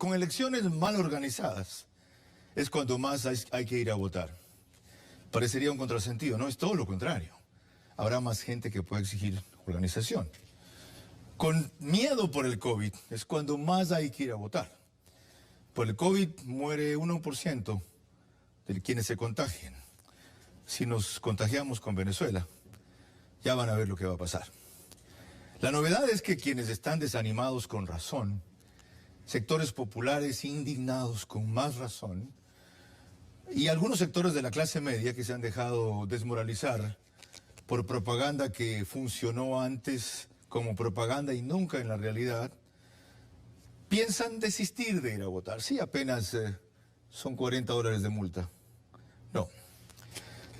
con elecciones mal organizadas es cuando más hay que ir a votar. Parecería un contrasentido, no, es todo lo contrario. Habrá más gente que pueda exigir organización. Con miedo por el COVID es cuando más hay que ir a votar. Por el COVID muere 1% de quienes se contagian. Si nos contagiamos con Venezuela, ya van a ver lo que va a pasar. La novedad es que quienes están desanimados con razón, sectores populares indignados con más razón, y algunos sectores de la clase media que se han dejado desmoralizar por propaganda que funcionó antes como propaganda y nunca en la realidad, piensan desistir de ir a votar. Sí, apenas son $40 de multa. No.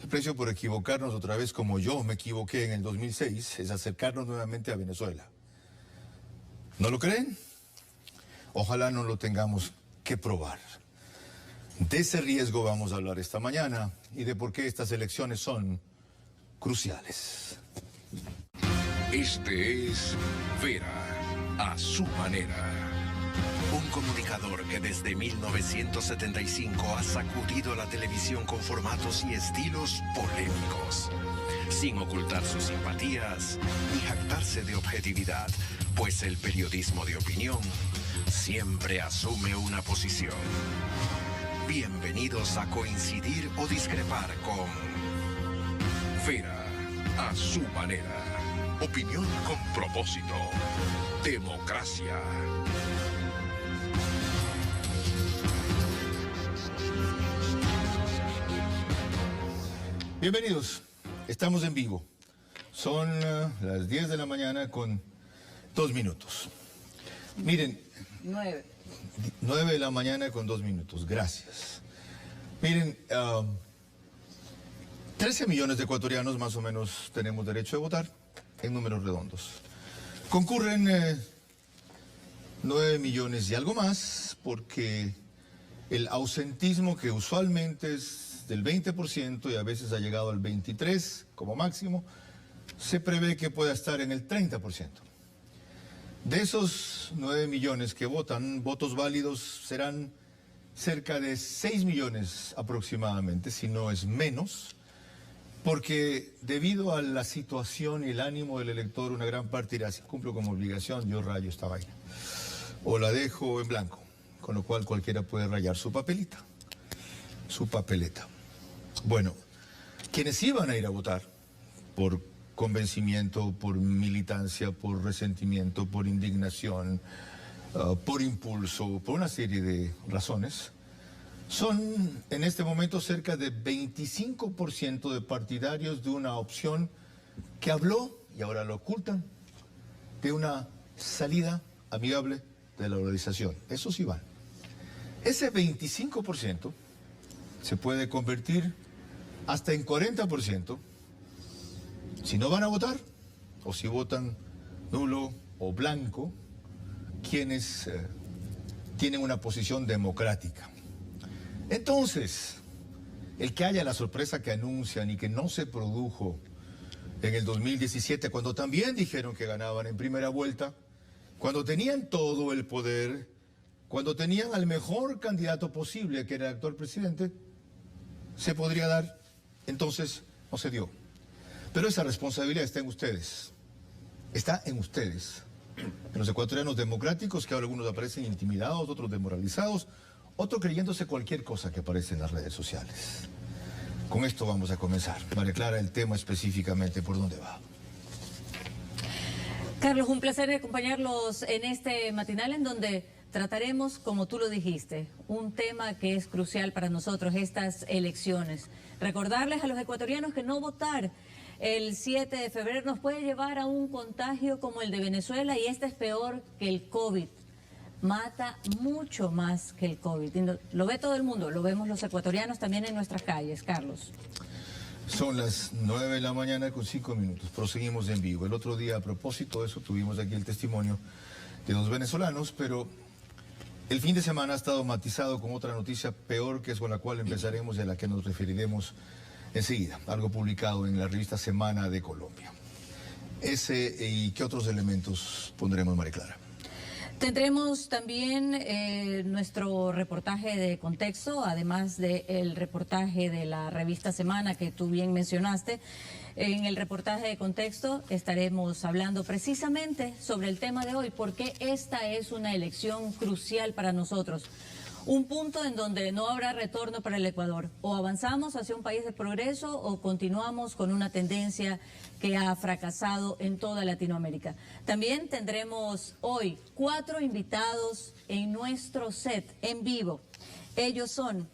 El precio por equivocarnos otra vez, como yo me equivoqué en el 2006, es acercarnos nuevamente a Venezuela. ¿No lo creen? Ojalá no lo tengamos que probar. De ese riesgo vamos a hablar esta mañana y de por qué estas elecciones son cruciales. Este es Vera, a su manera. Un comunicador que desde 1975 ha sacudido la televisión con formatos y estilos polémicos, sin ocultar sus simpatías ni jactarse de objetividad, pues el periodismo de opinión siempre asume una posición. Bienvenidos a coincidir o discrepar con Vera, a su manera. Opinión con propósito. Democracia. Bienvenidos, estamos en vivo. Son las 10 de la mañana con 2 minutos. Miren. 9 de la mañana con 2 minutos, gracias. Miren, 13 millones de ecuatorianos más o menos tenemos derecho a votar en números redondos. Concurren 9 millones y algo más porque el ausentismo, que usualmente es del 20% y a veces ha llegado al 23% como máximo, se prevé que pueda estar en el 30%. De esos 9 millones que votan, votos válidos serán cerca de 6 millones aproximadamente, si no es menos, porque debido a la situación y el ánimo del elector, una gran parte dirá, si cumplo como obligación, yo rayo esta vaina, o la dejo en blanco, con lo cual cualquiera puede rayar su papelita, su papeleta. Bueno, quienes iban a ir a votar por convencimiento, por militancia, por resentimiento, por indignación, por impulso, por una serie de razones, son en este momento cerca de 25% de partidarios de una opción que habló, y ahora lo ocultan, de una salida amigable de la dolarización. Eso sí van. Ese 25% se puede convertir hasta en 40% si no van a votar, o si votan nulo o blanco, quienes tienen una posición democrática. Entonces, el que haya la sorpresa que anuncian y que no se produjo en el 2017, cuando también dijeron que ganaban en primera vuelta, cuando tenían todo el poder, cuando tenían al mejor candidato posible, que era el actual presidente, se podría dar, entonces no se dio. Pero esa responsabilidad está en ustedes, en los ecuatorianos democráticos, que ahora algunos aparecen intimidados, otros desmoralizados, otros creyéndose cualquier cosa que aparece en las redes sociales. Con esto vamos a comenzar. María Clara, el tema específicamente, ¿por dónde va? Carlos, un placer acompañarlos en este matinal en donde trataremos, como tú lo dijiste, un tema que es crucial para nosotros, estas elecciones. Recordarles a los ecuatorianos que no votar el 7 de febrero nos puede llevar a un contagio como el de Venezuela, y este es peor que el COVID. Mata mucho más que el COVID. Y lo ve todo el mundo, lo vemos los ecuatorianos también en nuestras calles, Carlos. Son las 9 de la mañana con 5 minutos. Proseguimos en vivo. El otro día, a propósito de eso, tuvimos aquí el testimonio de 2 venezolanos, pero el fin de semana ha estado matizado con otra noticia peor, que es con la cual empezaremos y a la que nos referiremos enseguida. Algo publicado en la revista Semana de Colombia. Ese y qué otros elementos pondremos, María Clara. Tendremos también nuestro reportaje de contexto, además del reportaje de la revista Semana que tú bien mencionaste. En el reportaje de contexto estaremos hablando precisamente sobre el tema de hoy, porque esta es una elección crucial para nosotros. Un punto en donde no habrá retorno para el Ecuador. O avanzamos hacia un país de progreso o continuamos con una tendencia que ha fracasado en toda Latinoamérica. También tendremos hoy 4 invitados en nuestro set en vivo. Ellos son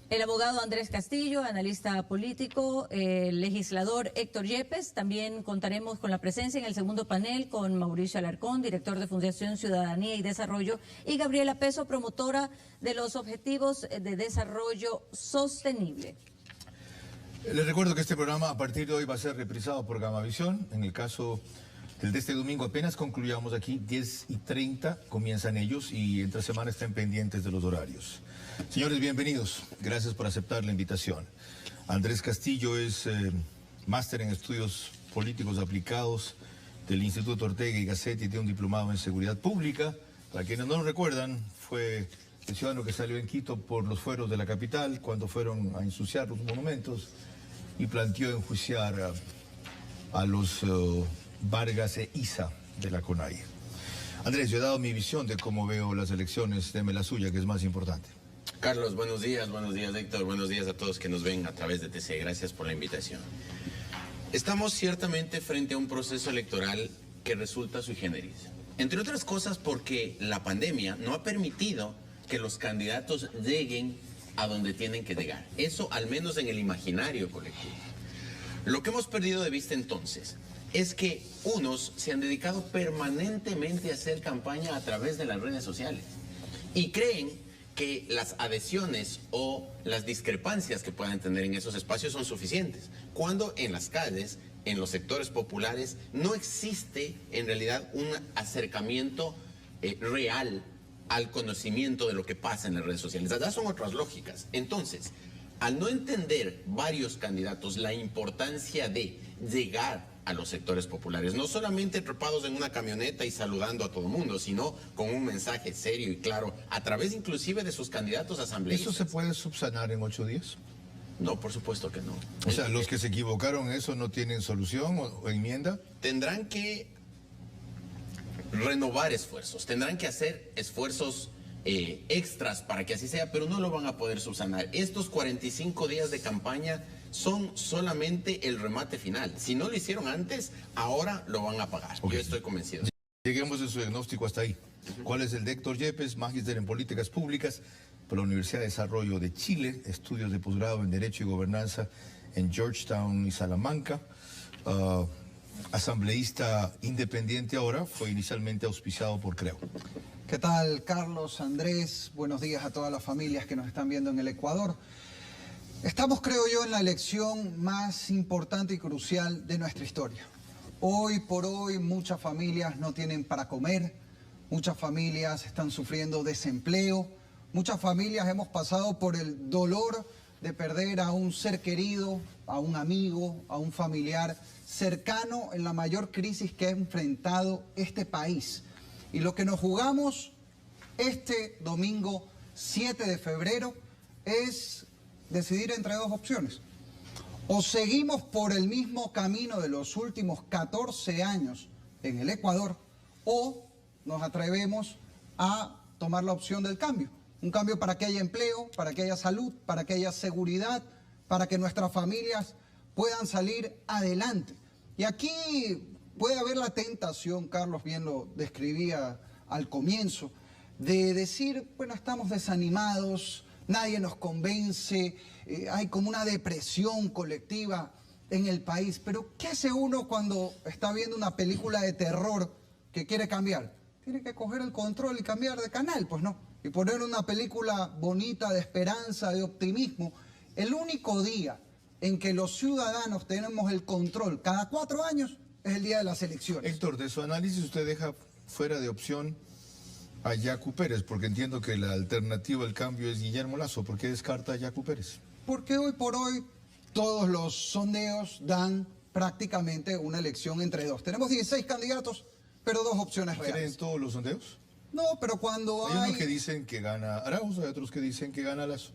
el abogado Andrés Castillo, analista político, el legislador Héctor Yepes. También contaremos con la presencia en el segundo panel con Mauricio Alarcón, director de Fundación Ciudadanía y Desarrollo, y Gabriela Peso, promotora de los Objetivos de Desarrollo Sostenible. Les recuerdo que este programa a partir de hoy va a ser reprisado por Gamavisión. En el caso del de este domingo apenas concluyamos aquí, 10:30 comienzan ellos y entre semana estén pendientes de los horarios. Señores, bienvenidos. Gracias por aceptar la invitación. Andrés Castillo es máster en estudios políticos aplicados del Instituto Ortega y Gasset y tiene un diplomado en seguridad pública. Para quienes no lo recuerdan, fue el ciudadano que salió en Quito por los fueros de la capital cuando fueron a ensuciar los monumentos y planteó enjuiciar a los Vargas e Isa de la CONAIE. Andrés, yo he dado mi visión de cómo veo las elecciones, deme la suya, que es más importante. Carlos, buenos días Héctor, buenos días a todos que nos ven a través de TC, gracias por la invitación. Estamos ciertamente frente a un proceso electoral que resulta sui generis, entre otras cosas porque la pandemia no ha permitido que los candidatos lleguen a donde tienen que llegar, eso al menos en el imaginario colectivo. Lo que hemos perdido de vista entonces es que unos se han dedicado permanentemente a hacer campaña a través de las redes sociales y creen que las adhesiones o las discrepancias que puedan tener en esos espacios son suficientes, cuando en las calles, en los sectores populares, no existe en realidad un acercamiento real al conocimiento de lo que pasa en las redes sociales. Allá son otras lógicas. Entonces, al no entender varios candidatos la importancia de llegar a los sectores populares, no solamente trepados en una camioneta y saludando a todo el mundo, sino con un mensaje serio y claro, a través inclusive de sus candidatos asambleístas. ¿Eso se puede subsanar en 8 días? No, por supuesto que no. O sea, los que se equivocaron en eso no tienen solución o enmienda. Tendrán que renovar esfuerzos, tendrán que hacer esfuerzos extras para que así sea, pero no lo van a poder subsanar. Estos 45 días de campaña son solamente el remate final. Si no lo hicieron antes, ahora lo van a pagar. Okay. Yo estoy convencido. Lleguemos a su diagnóstico hasta ahí. ¿Cuál es el de Héctor Yepes, magíster en políticas públicas por la Universidad de Desarrollo de Chile, estudios de posgrado en Derecho y Gobernanza en Georgetown y Salamanca, asambleísta independiente ahora, fue inicialmente auspiciado por Creo? ¿Qué tal, Carlos, Andrés? Buenos días a todas las familias que nos están viendo en el Ecuador. Estamos, creo yo, en la elección más importante y crucial de nuestra historia. Hoy por hoy muchas familias no tienen para comer, muchas familias están sufriendo desempleo, muchas familias hemos pasado por el dolor de perder a un ser querido, a un amigo, a un familiar cercano en la mayor crisis que ha enfrentado este país. Y lo que nos jugamos este domingo 7 de febrero es decidir entre 2 opciones. O seguimos por el mismo camino de los últimos 14 años en el Ecuador, o nos atrevemos a tomar la opción del cambio. Un cambio para que haya empleo, para que haya salud, para que haya seguridad, para que nuestras familias puedan salir adelante. Y aquí puede haber la tentación, Carlos bien lo describía al comienzo, de decir, bueno, estamos desanimados, nadie nos convence, hay como una depresión colectiva en el país. Pero ¿qué hace uno cuando está viendo una película de terror que quiere cambiar? Tiene que coger el control y cambiar de canal, pues no. Y poner una película bonita de esperanza, de optimismo. El único día en que los ciudadanos tenemos el control cada 4 años es el día de las elecciones. Héctor, de su análisis usted deja fuera de opción a Yacu Pérez, porque entiendo que la alternativa al cambio es Guillermo Lasso. ¿Por qué descarta a Yacu Pérez? Porque hoy por hoy todos los sondeos dan prácticamente una elección entre 2. Tenemos 16 candidatos, pero 2 opciones reales. ¿Creen todos los sondeos? No, pero cuando Hay unos que dicen que gana Arauz, hay otros que dicen que gana Lazo.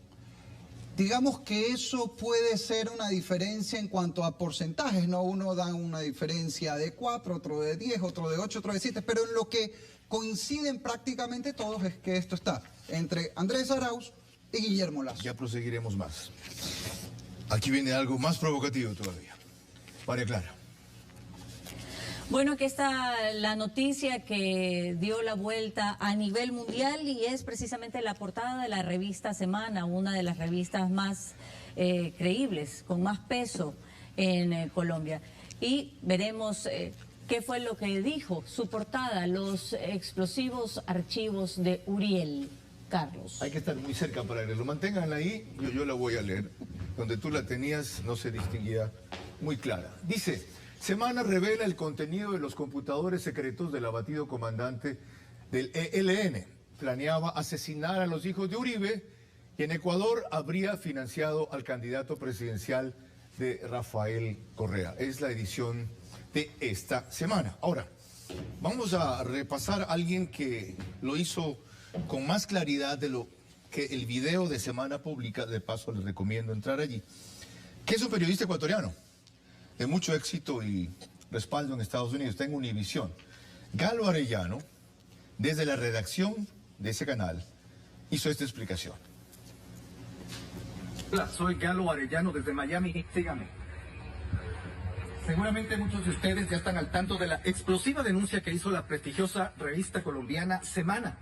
Digamos que eso puede ser una diferencia en cuanto a porcentajes, ¿no? Uno da una diferencia de 4, otro de 10, otro de 8, otro de 7, pero en lo que coinciden prácticamente todos es que esto está entre Andrés Arauz y Guillermo Lazo. Ya proseguiremos más. Aquí viene algo más provocativo todavía. María Clara. Bueno, aquí está la noticia que dio la vuelta a nivel mundial y es precisamente la portada de la revista Semana, una de las revistas más creíbles, con más peso en Colombia. Y veremos qué fue lo que dijo su portada, los explosivos archivos de Uriel. Carlos. Hay que estar muy cerca para leerlo. Manténganla ahí, yo la voy a leer. Donde tú la tenías no se distinguía muy clara. Dice, Semana revela el contenido de los computadores secretos del abatido comandante del ELN. Planeaba asesinar a los hijos de Uribe y en Ecuador habría financiado al candidato presidencial de Rafael Correa. Es la edición de esta semana. Ahora, vamos a repasar a alguien que lo hizo con más claridad de lo que el video de Semana Pública, de paso les recomiendo entrar allí, que es un periodista ecuatoriano de mucho éxito y respaldo en Estados Unidos, está en Univisión. Galo Arellano, desde la redacción de ese canal, hizo esta explicación. Hola, soy Galo Arellano desde Miami, sígame. Seguramente muchos de ustedes ya están al tanto de la explosiva denuncia que hizo la prestigiosa revista colombiana Semana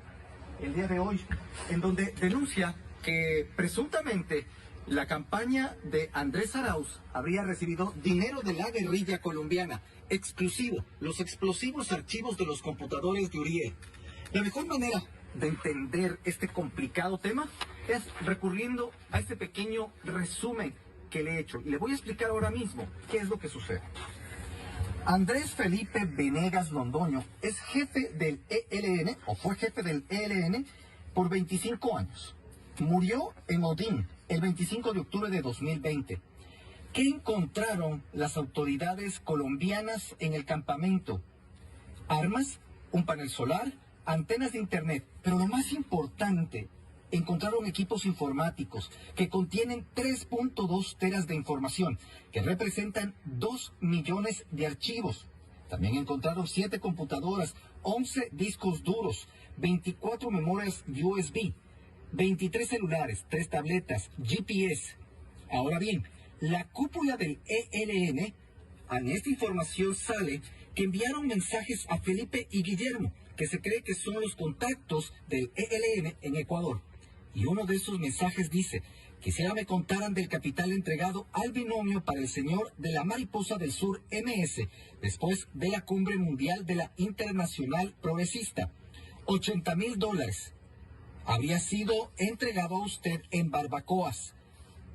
el día de hoy, en donde denuncia que presuntamente la campaña de Andrés Arauz habría recibido dinero de la guerrilla colombiana, exclusivo, los explosivos archivos de los computadores de Uriel. La mejor manera de entender este complicado tema es recurriendo a este pequeño resumen que le he hecho. Y le voy a explicar ahora mismo qué es lo que sucede. Andrés Felipe Venegas Londoño es jefe del ELN, o fue jefe del ELN, por 25 años. Murió en Odín el 25 de octubre de 2020. ¿Qué encontraron las autoridades colombianas en el campamento? Armas, un panel solar, antenas de internet, pero lo más importante, encontraron equipos informáticos que contienen 3.2 teras de información, que representan 2 millones de archivos. También encontraron 7 computadoras, 11 discos duros, 24 memorias USB, 23 celulares, 3 tabletas, GPS. Ahora bien, la cúpula del ELN, en esta información sale que enviaron mensajes a Felipe y Guillermo, que se cree que son los contactos del ELN en Ecuador. Y uno de esos mensajes dice: quisiera me contaran del capital entregado al binomio para el señor de la Mariposa del Sur MS, después de la cumbre mundial de la Internacional Progresista. $80,000 habría sido entregado a usted en barbacoas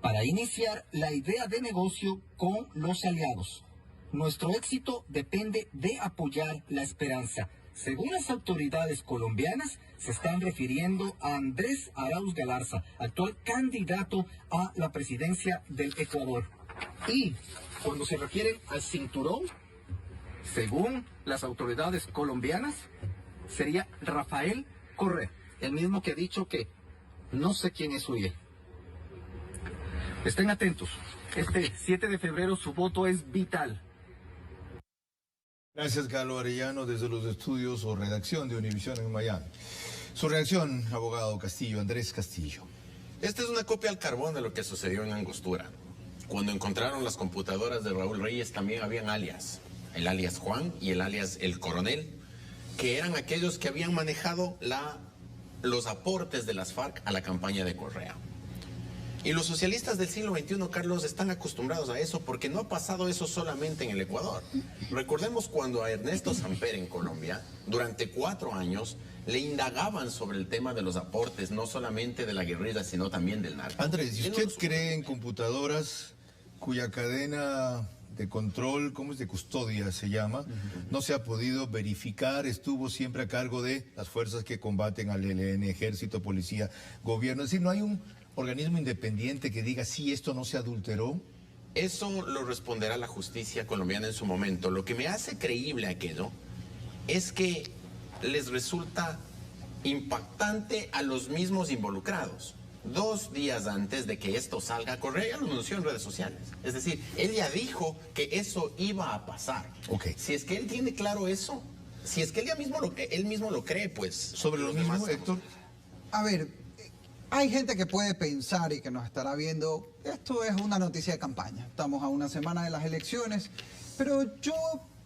para iniciar la idea de negocio con los aliados. Nuestro éxito depende de apoyar la esperanza. Según las autoridades colombianas, se están refiriendo a Andrés Arauz Galarza, actual candidato a la presidencia del Ecuador. Y cuando se refieren al cinturón, según las autoridades colombianas, sería Rafael Correa, el mismo que ha dicho que no sé quién es Uriel. Estén atentos, este 7 de febrero su voto es vital. Gracias, Galo Arellano, desde los estudios o redacción de Univisión en Miami. Su reacción, abogado Castillo, Andrés Castillo. Esta es una copia al carbón de lo que sucedió en Angostura. Cuando encontraron las computadoras de Raúl Reyes también habían alias. El alias Juan y el alias El Coronel, que eran aquellos que habían manejado los aportes de las FARC a la campaña de Correa. Y los socialistas del siglo XXI, Carlos, están acostumbrados a eso porque no ha pasado eso solamente en el Ecuador. Recordemos cuando a Ernesto Samper en Colombia, durante 4 años, le indagaban sobre el tema de los aportes, no solamente de la guerrilla, sino también del narco. Andrés, ¿y usted cree en computadoras cuya cadena de control, ¿cómo es? De custodia se llama, no se ha podido verificar, estuvo siempre a cargo de las fuerzas que combaten al ELN, ejército, policía, gobierno? Es decir, no hay un organismo independiente que diga si esto no se adulteró. Eso lo responderá la justicia colombiana en su momento. Lo que me hace creíble aquello es que les resulta impactante a los mismos involucrados. 2 días antes de que esto salga a correr, ya lo anunció en redes sociales. Es decir, él ya dijo que eso iba a pasar. Ok. Si es que él tiene claro eso, si es que él mismo lo cree, pues... Sobre lo los mismo, demás- Héctor, A ver, hay gente que puede pensar y que nos estará viendo, esto es una noticia de campaña. Estamos a una semana de las elecciones, pero yo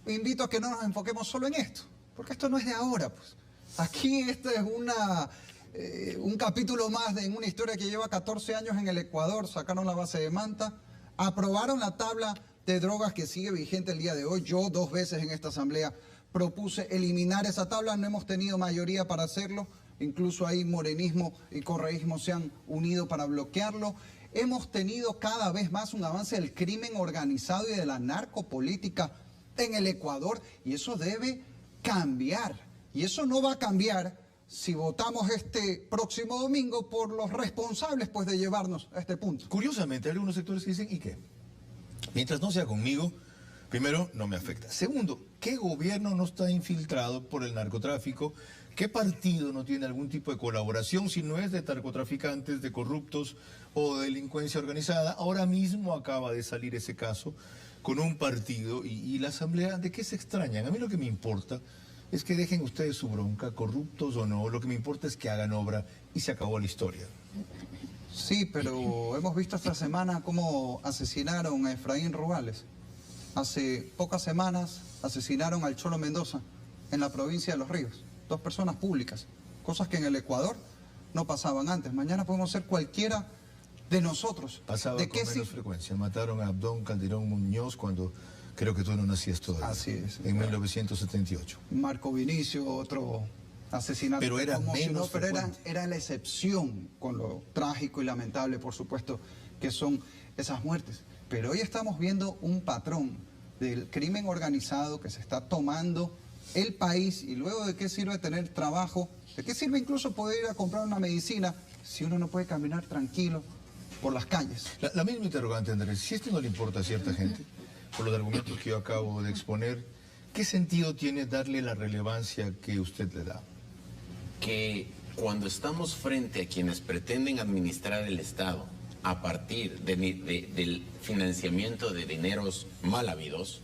invito a que no nos enfoquemos solo en esto, porque esto no es de ahora, pues. Aquí este es un capítulo más de una historia que lleva 14 años en el Ecuador. Sacaron la base de Manta, aprobaron la tabla de drogas que sigue vigente el día de hoy. Yo 2 veces en esta asamblea propuse eliminar esa tabla, no hemos tenido mayoría para hacerlo, incluso ahí morenismo y correísmo se han unido para bloquearlo. Hemos tenido cada vez más un avance del crimen organizado y de la narcopolítica en el Ecuador, y eso debe cambiar. Y eso no va a cambiar si votamos este próximo domingo por los responsables, pues, de llevarnos a este punto. curiosamente, hay algunos sectores que dicen, ¿y qué? Mientras no sea conmigo, primero, no me afecta. Segundo, ¿qué gobierno no está infiltrado por el narcotráfico? ¿Qué partido no tiene algún tipo de colaboración si no es de narcotraficantes, de corruptos o de delincuencia organizada? Ahora mismo acaba de salir ese caso con un partido y la asamblea, ¿de qué se extrañan? A mí lo que me importa es que dejen ustedes su bronca, corruptos o no, lo que me importa es que hagan obra y se acabó la historia. Sí, pero hemos visto esta semana cómo asesinaron a Efraín Rubales. Hace pocas semanas asesinaron al Cholo Mendoza en la provincia de Los Ríos. 2 personas públicas, cosas que en el Ecuador no pasaban antes. Mañana podemos ser cualquiera de nosotros. Pasaba ¿De con qué menos sí? frecuencia. Mataron a Abdón Calderón Muñoz cuando creo que tú no nacías todavía. Así es. En 1978. Marco Vinicio, otro asesinato. Pero que era conmocionó, menos pero frecuente. era la excepción, con lo trágico y lamentable, por supuesto, que son esas muertes. Pero hoy estamos viendo un patrón del crimen organizado que se está tomando el país, y luego de qué sirve tener trabajo, de qué sirve incluso poder ir a comprar una medicina si uno no puede caminar tranquilo por las calles. La misma interrogante, Andrés, si esto no le importa a cierta gente, por los argumentos que yo acabo de exponer, ¿qué sentido tiene darle la relevancia que usted le da? Que cuando estamos frente a quienes pretenden administrar el Estado a partir del financiamiento de dineros mal habidos,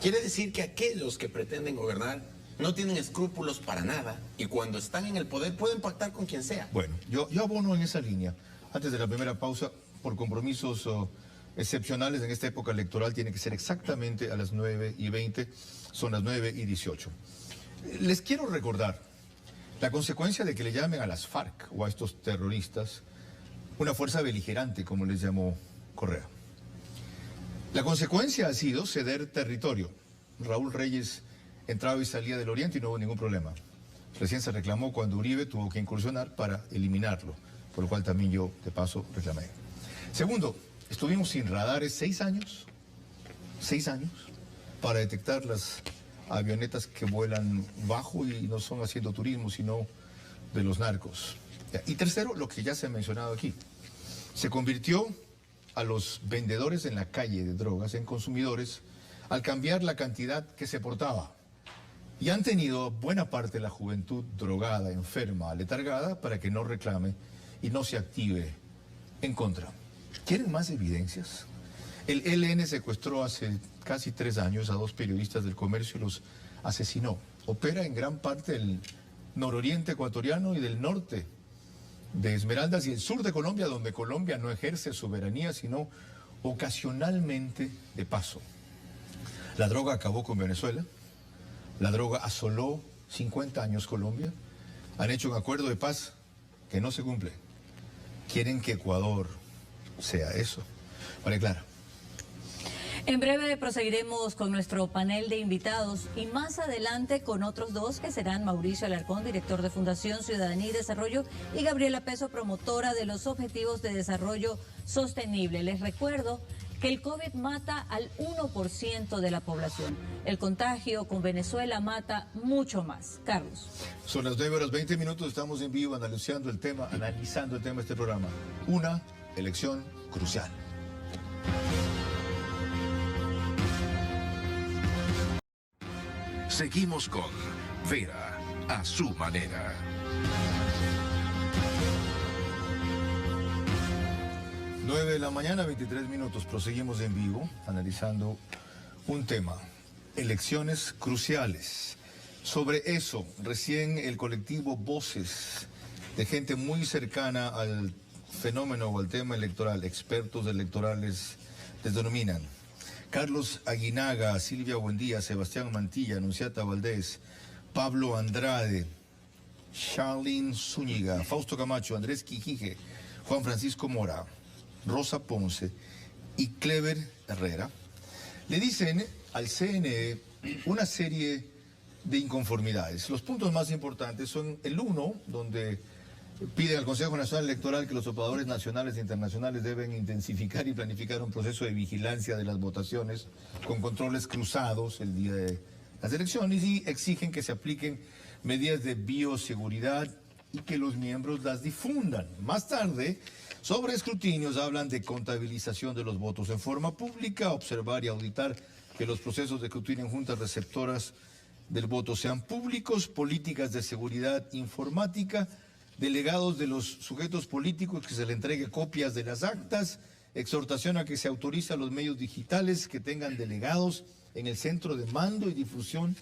quiere decir que aquellos que pretenden gobernar no tienen escrúpulos para nada y cuando están en el poder pueden pactar con quien sea. Bueno, yo abono en esa línea. Antes de la primera pausa, por compromisos excepcionales en esta época electoral, tiene que ser exactamente a las 9:20, son las 9:18. Les quiero recordar la consecuencia de que le llamen a las FARC o a estos terroristas una fuerza beligerante, como les llamó Correa. La consecuencia ha sido ceder territorio. Raúl Reyes entraba y salía del oriente y no hubo ningún problema. Recién se reclamó cuando Uribe tuvo que incursionar para eliminarlo, por lo cual también yo, de paso, reclamé. Segundo, estuvimos sin radares 6 años, para detectar las avionetas que vuelan bajo y no son haciendo turismo, sino de los narcos. Y tercero, lo que ya se ha mencionado aquí, se convirtió a los vendedores en la calle de drogas en consumidores al cambiar la cantidad que se portaba. Y han tenido buena parte de la juventud drogada, enferma, aletargada, para que no reclame y no se active en contra. ¿Quieren más evidencias? El ELN secuestró hace casi 3 años a 2 periodistas del comercio y los asesinó. Opera en gran parte del nororiente ecuatoriano y del norte de Esmeraldas y el sur de Colombia, donde Colombia no ejerce soberanía, sino ocasionalmente de paso. La droga acabó con Venezuela, la droga asoló 50 años Colombia, han hecho un acuerdo de paz que no se cumple. Quieren que Ecuador sea eso. María Clara. En breve proseguiremos con nuestro panel de invitados y más adelante con otros 2 que serán Mauricio Alarcón, director de Fundación Ciudadanía y Desarrollo, y Gabriela Peso, promotora de los Objetivos de Desarrollo Sostenible. Les recuerdo que el COVID mata al 1% de la población. El contagio con Venezuela mata mucho más. Carlos. Son las 9:20, estamos en vivo analizando el tema de este programa. Una elección crucial. Seguimos con Vera a su manera. 9 de la mañana, 23 minutos. Proseguimos en vivo analizando un tema, elecciones cruciales. Sobre eso, recién el colectivo Voces, de gente muy cercana al fenómeno o al tema electoral, expertos electorales, les denominan. Carlos Aguinaga, Silvia Buendía, Sebastián Mantilla, Anunciata Valdés, Pablo Andrade, Charlene Zúñiga, Fausto Camacho, Andrés Quijije, Juan Francisco Mora, Rosa Ponce y Clever Herrera, le dicen al CNE una serie de inconformidades. Los puntos más importantes son el 1, donde piden al Consejo Nacional Electoral que los operadores nacionales e internacionales deben intensificar y planificar un proceso de vigilancia de las votaciones con controles cruzados el día de las elecciones y exigen que se apliquen medidas de bioseguridad y que los miembros las difundan. Más tarde, sobre escrutinios hablan de contabilización de los votos en forma pública, observar y auditar que los procesos de escrutinio en juntas receptoras del voto sean públicos, políticas de seguridad informática, delegados de los sujetos políticos que se le entregue copias de las actas, exhortación a que se autorice a los medios digitales que tengan delegados en el centro de mando y difusión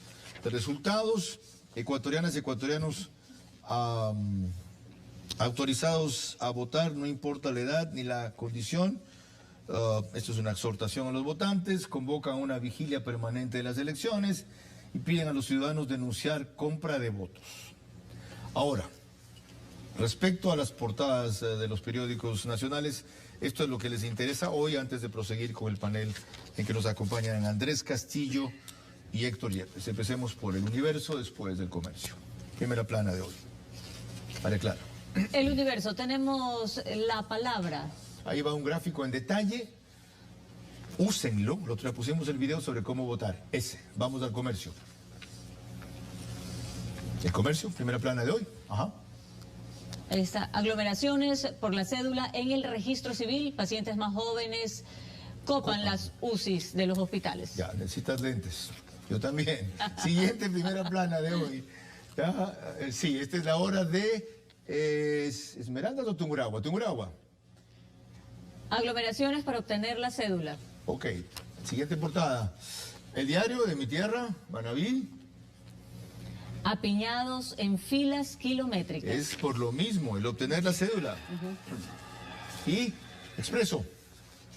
de resultados, ecuatorianas y ecuatorianos autorizados a votar, no importa la edad ni la condición. Esto es una exhortación a los votantes, convocan una vigilia permanente de las elecciones y piden a los ciudadanos denunciar compra de votos. Ahora, respecto a las portadas de los periódicos nacionales, esto es lo que les interesa hoy antes de proseguir con el panel en que nos acompañan Andrés Castillo y Héctor Yepes. Empecemos por El Universo, después del Comercio. Primera plana de hoy. Vale, claro. El Universo, tenemos la palabra. Ahí va un gráfico en detalle. Úsenlo. El otro día pusimos el video sobre cómo votar. Ese. Vamos al Comercio. El Comercio, primera plana de hoy. Ajá. Está, aglomeraciones por la cédula en el registro civil, pacientes más jóvenes copan las UCIs de los hospitales. Ya, necesitas lentes. Yo también. Siguiente primera plana de hoy. Ya, sí, esta es la hora de Esmeraldas o Tungurahua. Tungurahua. Aglomeraciones para obtener la cédula. Ok. Siguiente portada. El diario de mi tierra, Manabí. Apiñados en filas kilométricas. Es por lo mismo, el obtener la cédula. Y Expreso,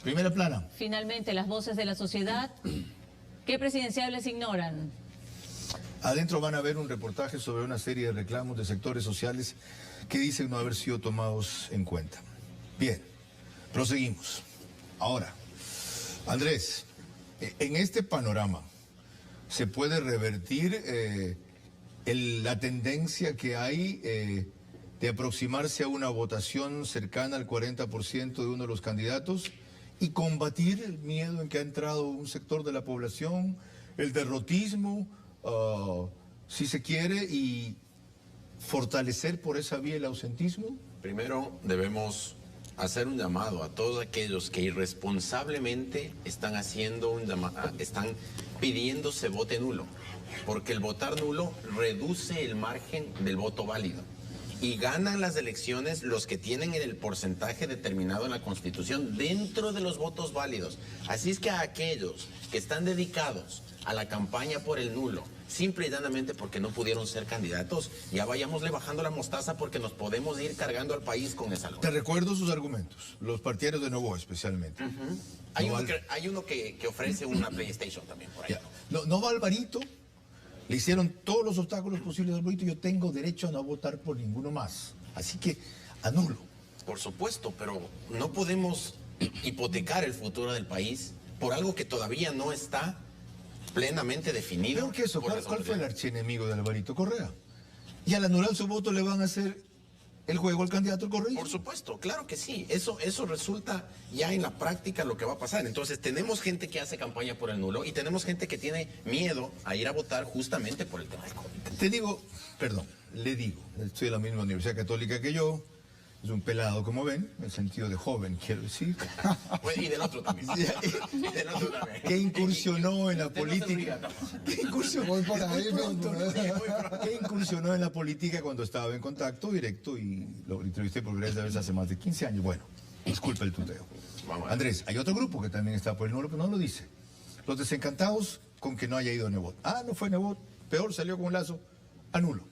primera plana. Finalmente, las voces de la sociedad. ¿Qué presidenciables ignoran? Adentro van a ver un reportaje sobre una serie de reclamos de sectores sociales que dicen no haber sido tomados en cuenta. Bien, proseguimos. Ahora, Andrés, en este panorama, ¿se puede revertir la tendencia que hay de aproximarse a una votación cercana al 40% de uno de los candidatos y combatir el miedo en que ha entrado un sector de la población, el derrotismo, si se quiere, y fortalecer por esa vía el ausentismo? Primero debemos hacer un llamado a todos aquellos que irresponsablemente están están pidiendo se vote nulo, porque el votar nulo reduce el margen del voto válido y ganan las elecciones los que tienen el porcentaje determinado en la Constitución dentro de los votos válidos. Así es que a aquellos que están dedicados a la campaña por el nulo, simple y llanamente porque no pudieron ser candidatos, ya vayámosle bajando la mostaza porque nos podemos ir cargando al país con esa lógica. Te recuerdo sus argumentos, los partidarios de Novoa especialmente. Hay uno que ofrece una PlayStation también por ahí. No va Alvarito, le hicieron todos los obstáculos posibles a Alvarito, yo tengo derecho a no votar por ninguno más. Así que anulo. Por supuesto, pero no podemos hipotecar el futuro del país por algo que todavía no está plenamente definido. Peor que eso, ¿cuál fue el archienemigo de Alvarito? Correa. Y al anular su voto le van a hacer el juego al candidato correísta. Por supuesto, claro que sí. Eso resulta ya en la práctica lo que va a pasar. Entonces tenemos gente que hace campaña por el nulo y tenemos gente que tiene miedo a ir a votar justamente por el tema del COVID. Te digo, perdón, le digo, estoy en la misma Universidad Católica que yo, Es un pelado, como ven, en el sentido de joven, quiero decir. Bueno, y del otro también. Del otro también. Que incursionó en la Usted no se política. ría tampoco. Que incursionó, Voy por ahí mismo. que incursionó en la política cuando estaba en contacto directo y lo entrevisté por primera vez hace más de 15 años. Bueno, disculpa el tuteo. Vamos a ver. Andrés, hay otro grupo que también está por el nulo, pero no lo dice. Los desencantados con que no haya ido Nebot. Ah, no fue Nebot, peor, salió con un lazo, anulo.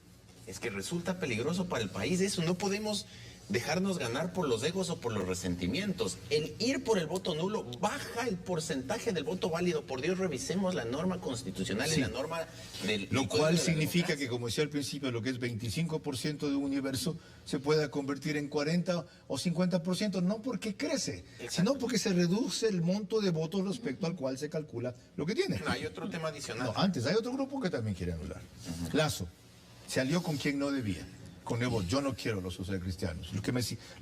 Es que resulta peligroso para el país eso. No podemos dejarnos ganar por los egos o por los resentimientos. El ir por el voto nulo baja el porcentaje del voto válido. Por Dios, revisemos la norma constitucional Sí. y la norma del... Lo del Código cual de la significa Democracia. que, como decía al principio, lo que es 25% de un universo se pueda convertir en 40 o 50%, no porque crece, sino porque se reduce el monto de votos respecto al cual se calcula lo que tiene. No, hay otro tema adicional. No, antes hay otro grupo que también quiere anular. Lazo se alió con quien no debía, con Nebot. Yo no quiero los socialcristianos.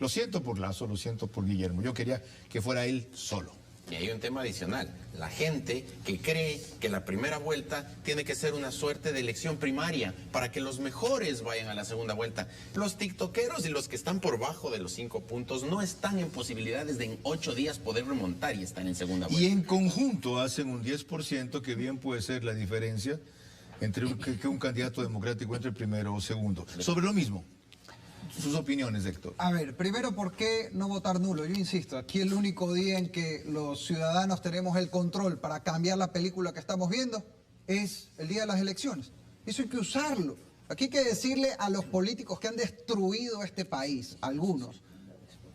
Lo siento por Lazo, lo siento por Guillermo. Yo quería que fuera él solo. Y hay un tema adicional. La gente que cree que la primera vuelta tiene que ser una suerte de elección primaria para que los mejores vayan a la segunda vuelta. Los tiktokeros y los que están por bajo de los 5 puntos no están en posibilidades de en 8 días poder remontar y estar en segunda vuelta. Y en conjunto hacen un 10% que bien puede ser la diferencia entre que un candidato democrático entre primero o segundo. Sobre lo mismo, sus opiniones, Héctor. A ver, primero, ¿por qué no votar nulo? Yo insisto, aquí el único día en que los ciudadanos tenemos el control para cambiar la película que estamos viendo es el día de las elecciones. Eso hay que usarlo. Aquí hay que decirle a los políticos que han destruido este país, algunos,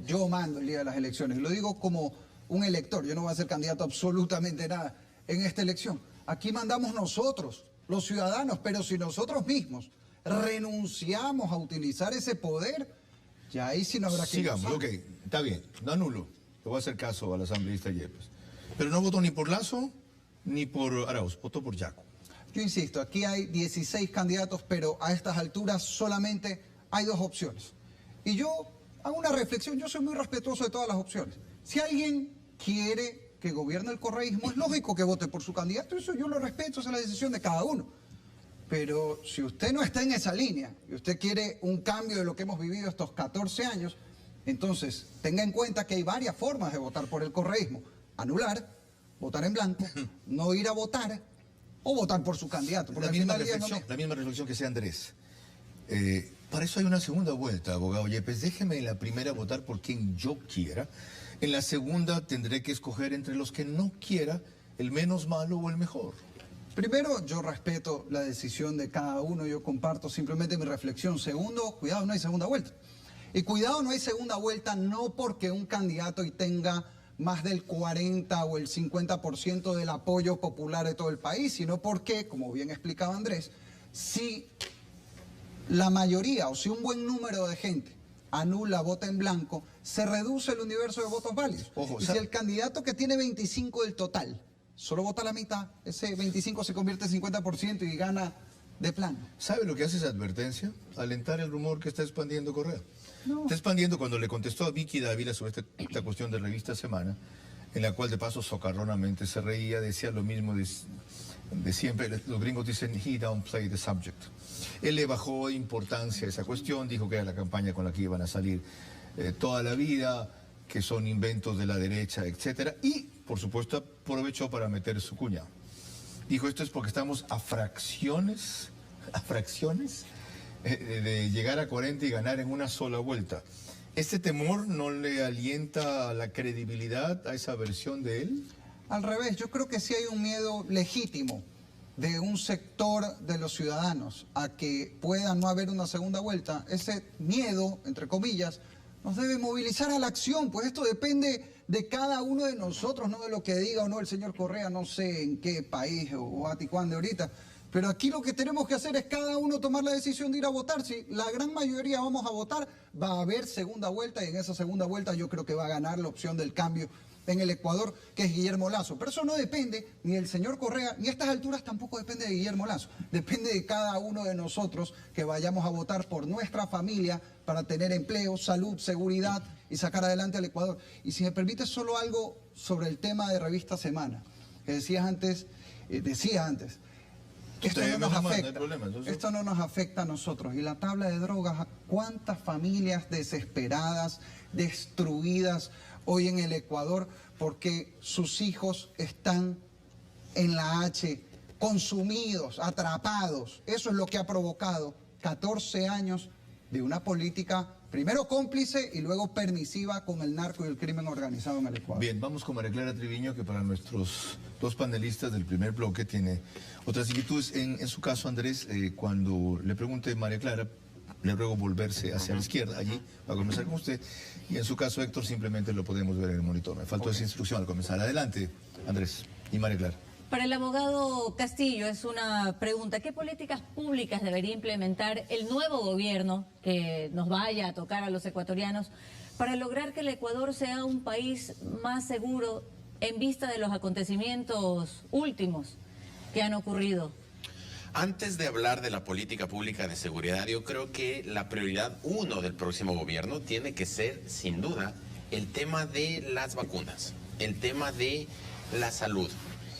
yo mando el día de las elecciones, y lo digo como un elector, yo no voy a ser candidato a absolutamente nada en esta elección. Aquí mandamos nosotros, los ciudadanos, pero si nosotros mismos renunciamos a utilizar ese poder, ya ahí sí no habrá que Sigamos, usar. ok, está bien, no anulo. Le voy a hacer caso al asambleísta Yepes. Pero no votó ni por Lazo ni por Arauz, votó por Yaco. Yo insisto, aquí hay 16 candidatos, pero a estas alturas solamente hay 2 opciones. Y yo hago una reflexión, yo soy muy respetuoso de todas las opciones. Si alguien quiere que gobierne el correísmo, es lógico que vote por su candidato, eso yo lo respeto, esa es la decisión de cada uno. Pero si usted no está en esa línea y usted quiere un cambio de lo que hemos vivido estos 14 años, entonces tenga en cuenta que hay varias formas de votar por el correísmo. Anular, votar en blanco, no ir a votar o votar por su candidato. Porque La al misma, final del día es lo reflexión, mismo. la misma reflexión que sea Andrés. Para eso hay una segunda vuelta, abogado Yepes. Déjeme en la primera votar por quien yo quiera. En la segunda tendré que escoger entre los que no quiera, el menos malo o el mejor. Primero, yo respeto la decisión de cada uno, yo comparto simplemente mi reflexión. Segundo, cuidado, no hay segunda vuelta. Y cuidado, no hay segunda vuelta no porque un candidato y tenga más del 40 o el 50% del apoyo popular de todo el país, sino porque, como bien explicaba Andrés, si la mayoría o si un buen número de gente anula, vota en blanco, se reduce el universo de votos válidos. Ojo, y si el candidato que tiene 25 del total solo vota la mitad, ese 25 se convierte en 50% y gana de plano. ¿Sabe lo que hace esa advertencia? Alentar el rumor que está expandiendo Correa. No. Está expandiendo cuando le contestó a Vicky Dávila sobre esta cuestión de Revista Semana, en la cual de paso socarronamente se reía, decía lo mismo de siempre. Los gringos dicen, he downplayed the subject. Él le bajó importancia a esa cuestión, dijo que era la campaña con la que iban a salir toda la vida, que son inventos de la derecha, etcétera, y por supuesto aprovechó para meter su cuña. Dijo, esto es porque estamos a fracciones de llegar a 40 y ganar en una sola vuelta. ¿Este temor no le alienta la credibilidad a esa versión de él? Al revés, yo creo que sí hay un miedo legítimo de un sector de los ciudadanos a que pueda no haber una segunda vuelta. Ese miedo, entre comillas, nos debe movilizar a la acción, pues esto depende de cada uno de nosotros, no de lo que diga o no el señor Correa, no sé en qué país o aticuán de ahorita. Pero aquí lo que tenemos que hacer es cada uno tomar la decisión de ir a votar. Si la gran mayoría vamos a votar, va a haber segunda vuelta y en esa segunda vuelta yo creo que va a ganar la opción del cambio en el Ecuador, que es Guillermo Lasso. Pero eso no depende ni del señor Correa, ni a estas alturas tampoco depende de Guillermo Lasso. Depende de cada uno de nosotros que vayamos a votar por nuestra familia para tener empleo, salud, seguridad y sacar adelante al Ecuador. Y si me permite solo algo sobre el tema de Revista Semana, que decía antes, Esto Usted no nos me manda, no hay afecta. problema, entonces. Esto no nos afecta a nosotros. Y la tabla de drogas, ¿a cuántas familias desesperadas, destruidas hoy en el Ecuador porque sus hijos están en la H, consumidos, atrapados? Eso es lo que ha provocado 14 años de una política primero cómplice y luego permisiva con el narco y el crimen organizado en el Ecuador. Bien, vamos con María Clara Triviño, que para nuestros dos panelistas del primer bloque tiene otras inquietudes. En su caso, Andrés, cuando le pregunte María Clara, le ruego volverse hacia la izquierda, allí, va a comenzar con usted. Y en su caso, Héctor, simplemente lo podemos ver en el monitor. Me faltó esa instrucción al comenzar. Adelante, Andrés y María Clara. Para el abogado Castillo es una pregunta: ¿qué políticas públicas debería implementar el nuevo gobierno que nos vaya a tocar a los ecuatorianos para lograr que el Ecuador sea un país más seguro en vista de los acontecimientos últimos que han ocurrido? Antes de hablar de la política pública de seguridad, yo creo que la prioridad uno del próximo gobierno tiene que ser, sin duda, el tema de las vacunas, el tema de la salud,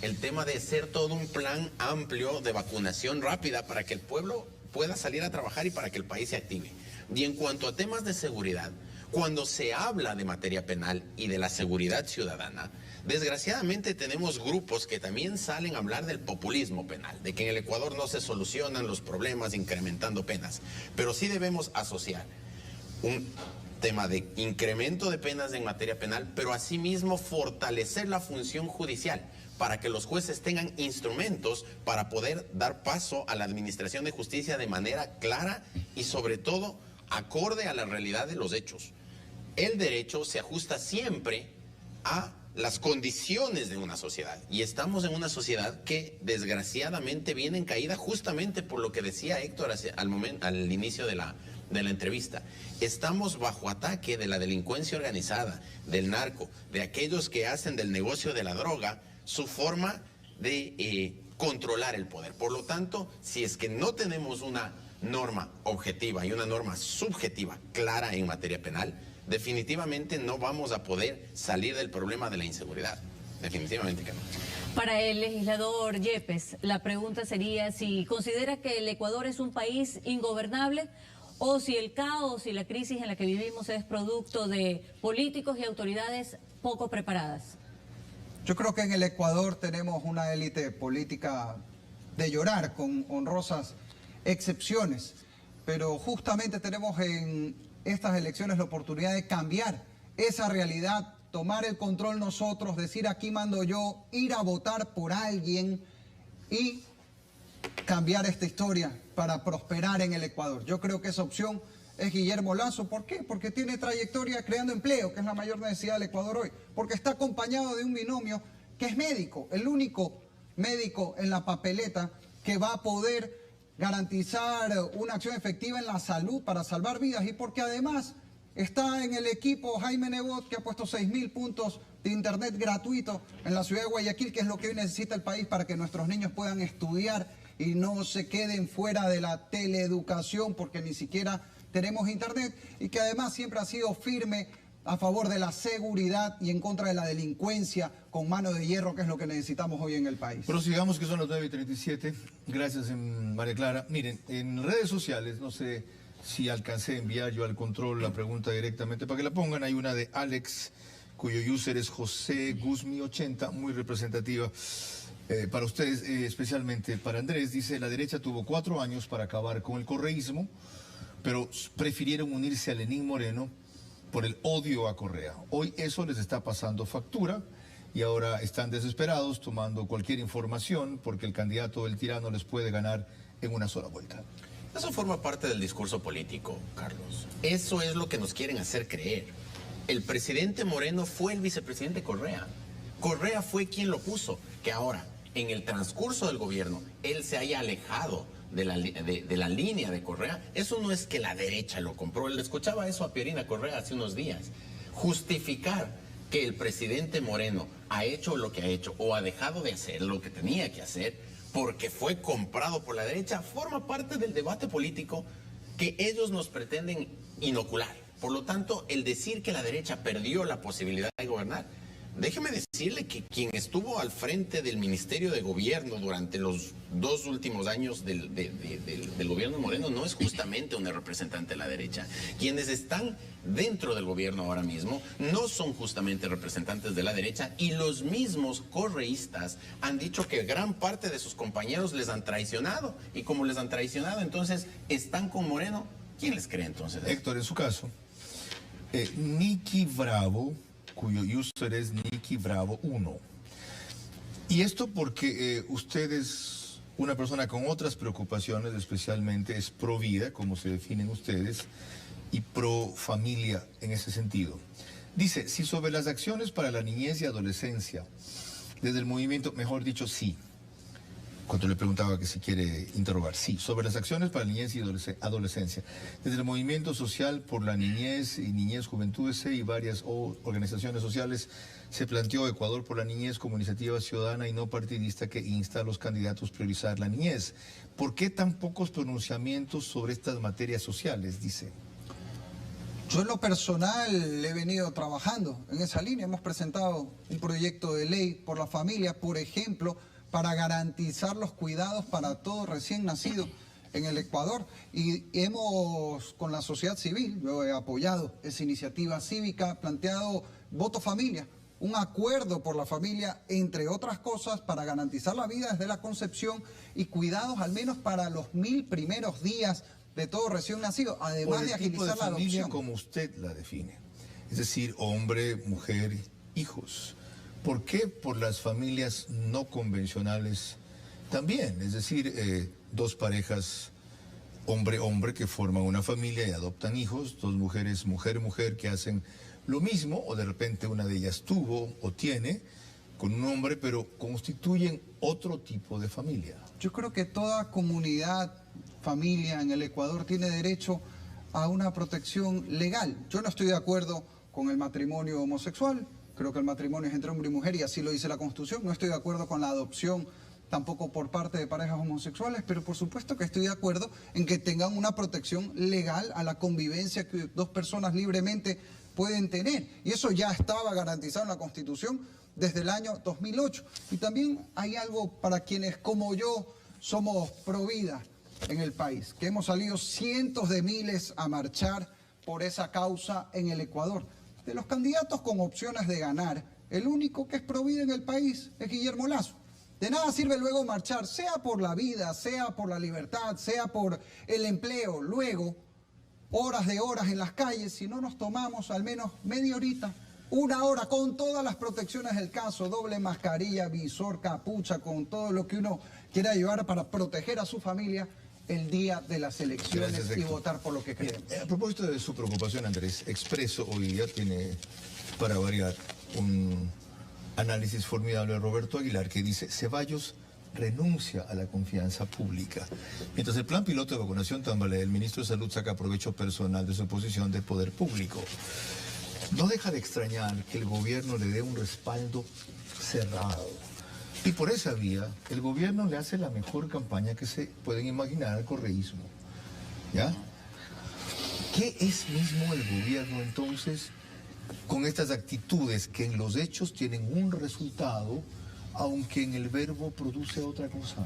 el tema de hacer todo un plan amplio de vacunación rápida para que el pueblo pueda salir a trabajar y para que el país se active. Y en cuanto a temas de seguridad, cuando se habla de materia penal y de la seguridad ciudadana, desgraciadamente tenemos grupos que también salen a hablar del populismo penal, de que en el Ecuador no se solucionan los problemas incrementando penas, pero sí debemos asociar un tema de incremento de penas en materia penal, pero asimismo fortalecer la función judicial para que los jueces tengan instrumentos para poder dar paso a la administración de justicia de manera clara y sobre todo acorde a la realidad de los hechos. El derecho se ajusta siempre a las condiciones de una sociedad y estamos en una sociedad que desgraciadamente viene en caída justamente por lo que decía Héctor al inicio de la entrevista. Estamos bajo ataque de la delincuencia organizada, del narco, de aquellos que hacen del negocio de la droga su forma de controlar el poder. Por lo tanto, si es que no tenemos una norma objetiva y una norma subjetiva clara en materia penal, definitivamente no vamos a poder salir del problema de la inseguridad. Definitivamente que no. Para el legislador Yepes, la pregunta sería si considera que el Ecuador es un país ingobernable o si el caos y la crisis en la que vivimos es producto de políticos y autoridades poco preparadas. Yo creo que en el Ecuador tenemos una élite política de llorar, con honrosas excepciones, pero justamente tenemos en estas elecciones la oportunidad de cambiar esa realidad, tomar el control nosotros, decir aquí mando yo, ir a votar por alguien y cambiar esta historia para prosperar en el Ecuador. Yo creo que esa opción es Guillermo Lasso. ¿Por qué? Porque tiene trayectoria creando empleo, que es la mayor necesidad del Ecuador hoy. Porque está acompañado de un binomio que es médico, el único médico en la papeleta que va a poder garantizar una acción efectiva en la salud para salvar vidas. Y porque además está en el equipo Jaime Nebot, que ha puesto 6.000 puntos de internet gratuito en la ciudad de Guayaquil, que es lo que hoy necesita el país para que nuestros niños puedan estudiar y no se queden fuera de la teleeducación porque ni siquiera tenemos internet, y que además siempre ha sido firme a favor de la seguridad y en contra de la delincuencia con mano de hierro, que es lo que necesitamos hoy en el país. Prosigamos, que son las 9:37. Gracias, María Clara. Miren, en redes sociales, no sé si alcancé a enviar yo al control la pregunta directamente para que la pongan. Hay una de Alex, cuyo user es José Guzmi 80, muy representativa. Para ustedes, especialmente para Andrés, dice: la derecha tuvo 4 años para acabar con el correísmo, pero prefirieron unirse a Lenín Moreno por el odio a Correa. Hoy eso les está pasando factura y ahora están desesperados tomando cualquier información porque el candidato del tirano les puede ganar en una sola vuelta. Eso forma parte del discurso político, Carlos. Eso es lo que nos quieren hacer creer. El presidente Moreno fue el vicepresidente Correa. Correa fue quien lo puso. Que ahora, en el transcurso del gobierno, él se haya alejado de la línea de Correa. Eso no es que la derecha lo compró. Le escuchaba eso a Pierina Correa hace unos días. Justificar que el presidente Moreno ha hecho lo que ha hecho o ha dejado de hacer lo que tenía que hacer porque fue comprado por la derecha forma parte del debate político que ellos nos pretenden inocular. Por lo tanto, el decir que la derecha perdió la posibilidad de gobernar déjeme decirle que quien estuvo al frente del Ministerio de Gobierno durante los 2 últimos años del gobierno Moreno no es justamente una representante de la derecha. Quienes están dentro del gobierno ahora mismo no son justamente representantes de la derecha, y los mismos correístas han dicho que gran parte de sus compañeros les han traicionado, y como les han traicionado, entonces están con Moreno. ¿Quién les cree entonces? Héctor, en su caso, Nicky Bravo, cuyo user es Nicky Bravo 1. Y esto porque usted es una persona con otras preocupaciones, especialmente es pro vida, como se definen ustedes, y pro familia en ese sentido. Dice, si sobre las acciones para la niñez y adolescencia, desde el movimiento, mejor dicho, sí. Cuando le preguntaba que si quiere interrogar, sí, sobre las acciones para la niñez y adolescencia. Desde el Movimiento Social por la Niñez y Niñez Juventudes y varias organizaciones sociales se planteó Ecuador por la Niñez como iniciativa ciudadana y no partidista que insta a los candidatos a priorizar la niñez. ¿Por qué tan pocos pronunciamientos sobre estas materias sociales? Dice. Yo en lo personal he venido trabajando en esa línea. Hemos presentado un proyecto de ley por la familia, por ejemplo, para garantizar los cuidados para todo recién nacido en el Ecuador. Y hemos, con la sociedad civil, yo he apoyado esa iniciativa cívica, planteado voto familia, un acuerdo por la familia, entre otras cosas, para garantizar la vida desde la concepción y cuidados al menos para los 1000 primeros días de todo recién nacido, además de agilizar la adopción. Como usted la define, es decir, hombre, mujer, hijos. ¿Por qué por las familias no convencionales también? Es decir, dos parejas hombre-hombre que forman una familia y adoptan hijos, dos mujeres mujer-mujer que hacen lo mismo, o de repente una de ellas tuvo o tiene con un hombre, pero constituyen otro tipo de familia. Yo creo que toda comunidad, familia en el Ecuador tiene derecho a una protección legal. Yo no estoy de acuerdo con el matrimonio homosexual. Creo que el matrimonio es entre hombre y mujer y así lo dice la Constitución. No estoy de acuerdo con la adopción tampoco por parte de parejas homosexuales, pero por supuesto que estoy de acuerdo en que tengan una protección legal a la convivencia que dos personas libremente pueden tener. Y eso ya estaba garantizado en la Constitución desde el año 2008. Y también hay algo para quienes como yo somos pro vida en el país, que hemos salido cientos de miles a marchar por esa causa en el Ecuador. De los candidatos con opciones de ganar, el único que es pro vida en el país es Guillermo Lasso. De nada sirve luego marchar, sea por la vida, sea por la libertad, sea por el empleo, luego horas de horas en las calles, si no nos tomamos al menos media horita, una hora, con todas las protecciones del caso, doble mascarilla, visor, capucha, con todo lo que uno quiera llevar para proteger a su familia el día de las elecciones. Gracias, y votar por lo que queremos. A propósito de su preocupación, Andrés, Expreso hoy día tiene, para variar, un análisis formidable de Roberto Aguilar que dice: Ceballos renuncia a la confianza pública. Mientras el plan piloto de vacunación tambalea, el ministro de Salud saca provecho personal de su posición de poder público. No deja de extrañar que el gobierno le dé un respaldo cerrado. Y por esa vía, el gobierno le hace la mejor campaña que se pueden imaginar al correísmo. ¿Ya? ¿Qué es mismo el gobierno entonces con estas actitudes que en los hechos tienen un resultado, aunque en el verbo produce otra cosa?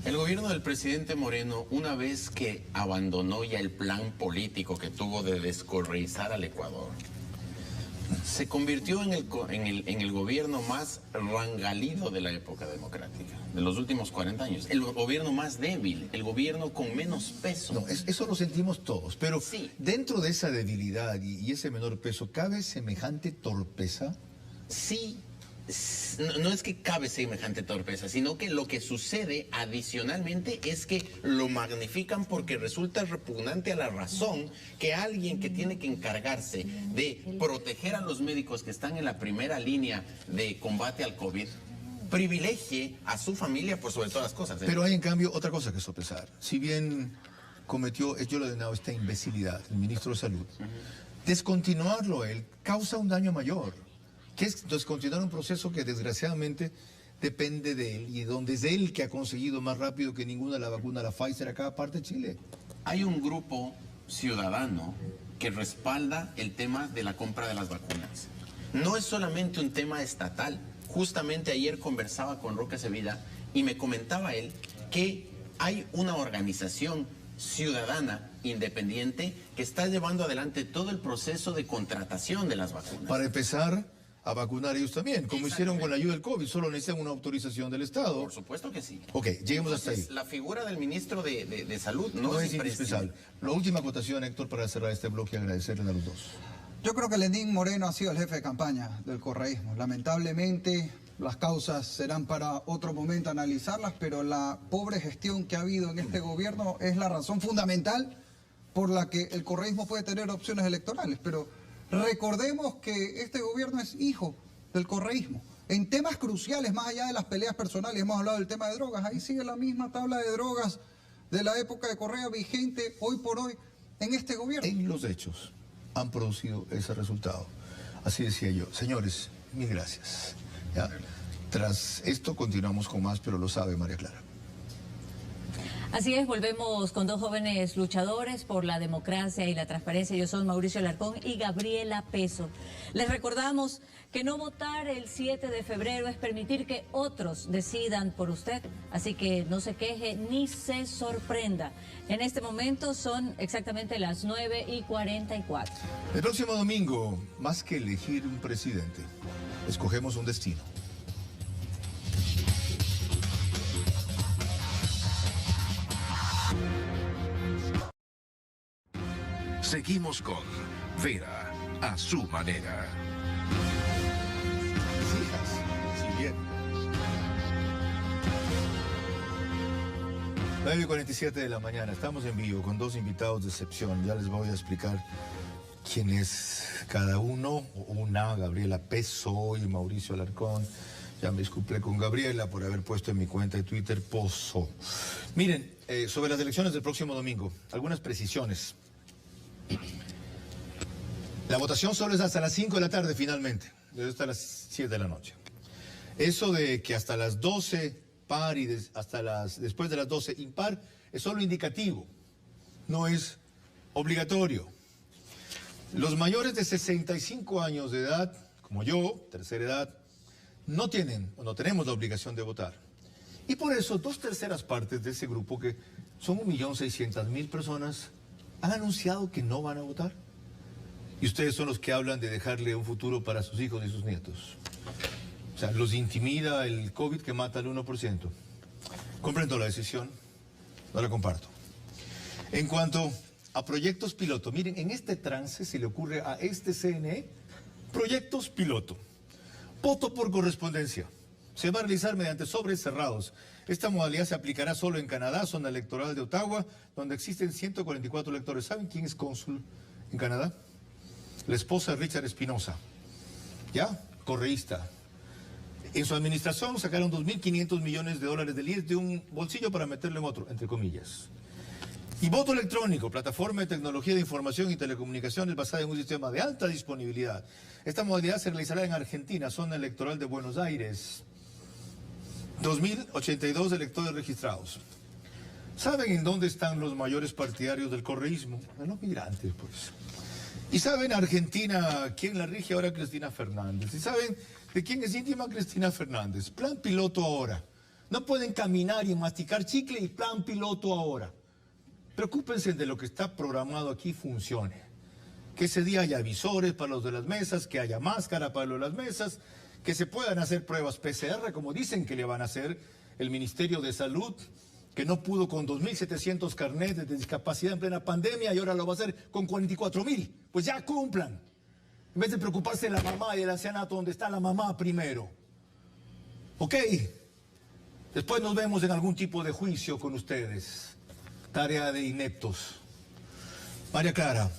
El gobierno del presidente Moreno, una vez que abandonó ya el plan político que tuvo de descorreizar al Ecuador, se convirtió en el gobierno más rangalido de la época democrática, de los últimos 40 años. El gobierno más débil, el gobierno con menos peso. No, eso lo sentimos todos, pero sí, dentro de esa debilidad y ese menor peso, ¿cabe semejante torpeza? Sí. No es que cabe semejante torpeza, sino que lo que sucede adicionalmente es que lo magnifican porque resulta repugnante a la razón que alguien que tiene que encargarse de proteger a los médicos que están en la primera línea de combate al COVID privilegie a su familia por sobre todas las cosas. Pero hay en cambio otra cosa que sopesar. Si bien cometió, yo lo he denominado esta imbecilidad, el ministro de Salud, descontinuarlo él causa un daño mayor, que es descontinuar un proceso que desgraciadamente depende de él y donde es él que ha conseguido más rápido que ninguna la vacuna, la Pfizer, a cada parte de Chile. Hay un grupo ciudadano que respalda el tema de la compra de las vacunas. no es solamente un tema estatal. Justamente ayer conversaba con Roque Sevilla y me comentaba él que hay una organización ciudadana independiente que está llevando adelante todo el proceso de contratación de las vacunas. Para empezar a vacunar ellos también, como hicieron con la ayuda del COVID, solo necesitan una autorización del Estado. Por supuesto que sí. Ok, lleguemos hasta ahí. Entonces, la figura del ministro de Salud No es indispensable. La última acotación, Héctor, para cerrar este bloque y agradecerles a los dos. Yo creo que Lenín Moreno ha sido el jefe de campaña del correísmo. Lamentablemente, las causas serán para otro momento analizarlas, pero la pobre gestión que ha habido en este gobierno es la razón fundamental por la que el correísmo puede tener opciones electorales. Pero recordemos que este gobierno es hijo del correísmo. En temas cruciales, más allá de las peleas personales, hemos hablado del tema de drogas, ahí sigue la misma tabla de drogas de la época de Correa vigente hoy por hoy en este gobierno. En los hechos han producido ese resultado. Así decía yo. Señores, mil gracias. ¿Ya? Tras esto continuamos con más, pero lo sabe María Clara. Así es, volvemos con dos jóvenes luchadores por la democracia y la transparencia. Ellos son Mauricio Alarcón y Gabriela Peso. Les recordamos que no votar el 7 de febrero es permitir que otros decidan por usted. Así que no se queje ni se sorprenda. En este momento son exactamente las 9:44. El próximo domingo, más que elegir un presidente, escogemos un destino. Seguimos con Vera a su manera. Hijas, si bien. 9:47 de la mañana, estamos en vivo con dos invitados de excepción. Ya les voy a explicar quién es cada uno. Una, Gabriela Peso y Mauricio Alarcón. Ya me disculpé con Gabriela por haber puesto en mi cuenta de Twitter Pozo. Miren, sobre las elecciones del próximo domingo, algunas precisiones. La votación solo es hasta las 5 de la tarde finalmente, desde hasta las 7 de la noche. Eso de que hasta las 12 par y después de las 12 impar es solo indicativo, no es obligatorio. Los mayores de 65 años de edad, como yo, tercera edad, no tienen o no tenemos la obligación de votar. Y por eso 2/3 partes de ese grupo, que son 1.600.000 personas, han anunciado que no van a votar. Y ustedes son los que hablan de dejarle un futuro para sus hijos y sus nietos. O sea, los intimida el COVID que mata al 1%. Comprendo la decisión, no la comparto. En cuanto a proyectos piloto, miren, en este trance se le ocurre a este CNE proyectos piloto. Voto por correspondencia. Se va a realizar mediante sobres cerrados. Esta modalidad se aplicará solo en Canadá, zona electoral de Ottawa, donde existen 144 electores. ¿Saben quién es cónsul en Canadá? La esposa de Richard Espinosa, ¿ya? Correísta. En su administración sacaron $2.500 millones del IES de un bolsillo para meterlo en otro, entre comillas. Y voto electrónico, plataforma de tecnología de información y telecomunicaciones basada en un sistema de alta disponibilidad. Esta modalidad se realizará en Argentina, zona electoral de Buenos Aires. 2.082 electores registrados. ¿Saben en dónde están los mayores partidarios del correísmo? En los migrantes, pues. ¿Y saben Argentina quién la rige ahora? Cristina Fernández. ¿Y saben de quién es íntima Cristina Fernández? Plan piloto ahora. No pueden caminar y masticar chicle y plan piloto ahora. Preocúpense de lo que está programado aquí funcione. Que ese día haya visores para los de las mesas, que haya máscara para los de las mesas, que se puedan hacer pruebas PCR, como dicen que le van a hacer el Ministerio de Salud, que no pudo con 2.700 carnets de discapacidad en plena pandemia y ahora lo va a hacer con 44.000. Pues ya cumplan. En vez de preocuparse de la mamá y del ancianato, donde está la mamá primero. ¿Ok? Después nos vemos en algún tipo de juicio con ustedes. Tarea de ineptos. María Clara.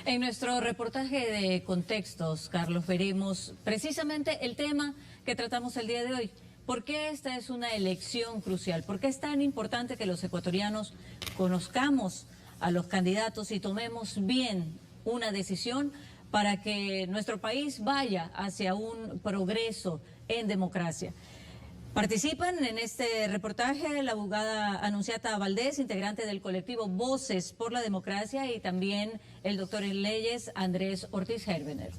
En nuestro reportaje de contextos, Carlos, veremos precisamente el tema que tratamos el día de hoy. ¿Por qué esta es una elección crucial? ¿Por qué es tan importante que los ecuatorianos conozcamos a los candidatos y tomemos bien una decisión para que nuestro país vaya hacia un progreso en democracia? Participan en este reportaje la abogada Anunciata Valdés, integrante del colectivo Voces por la Democracia, y también el doctor en leyes Andrés Ortiz Herbener.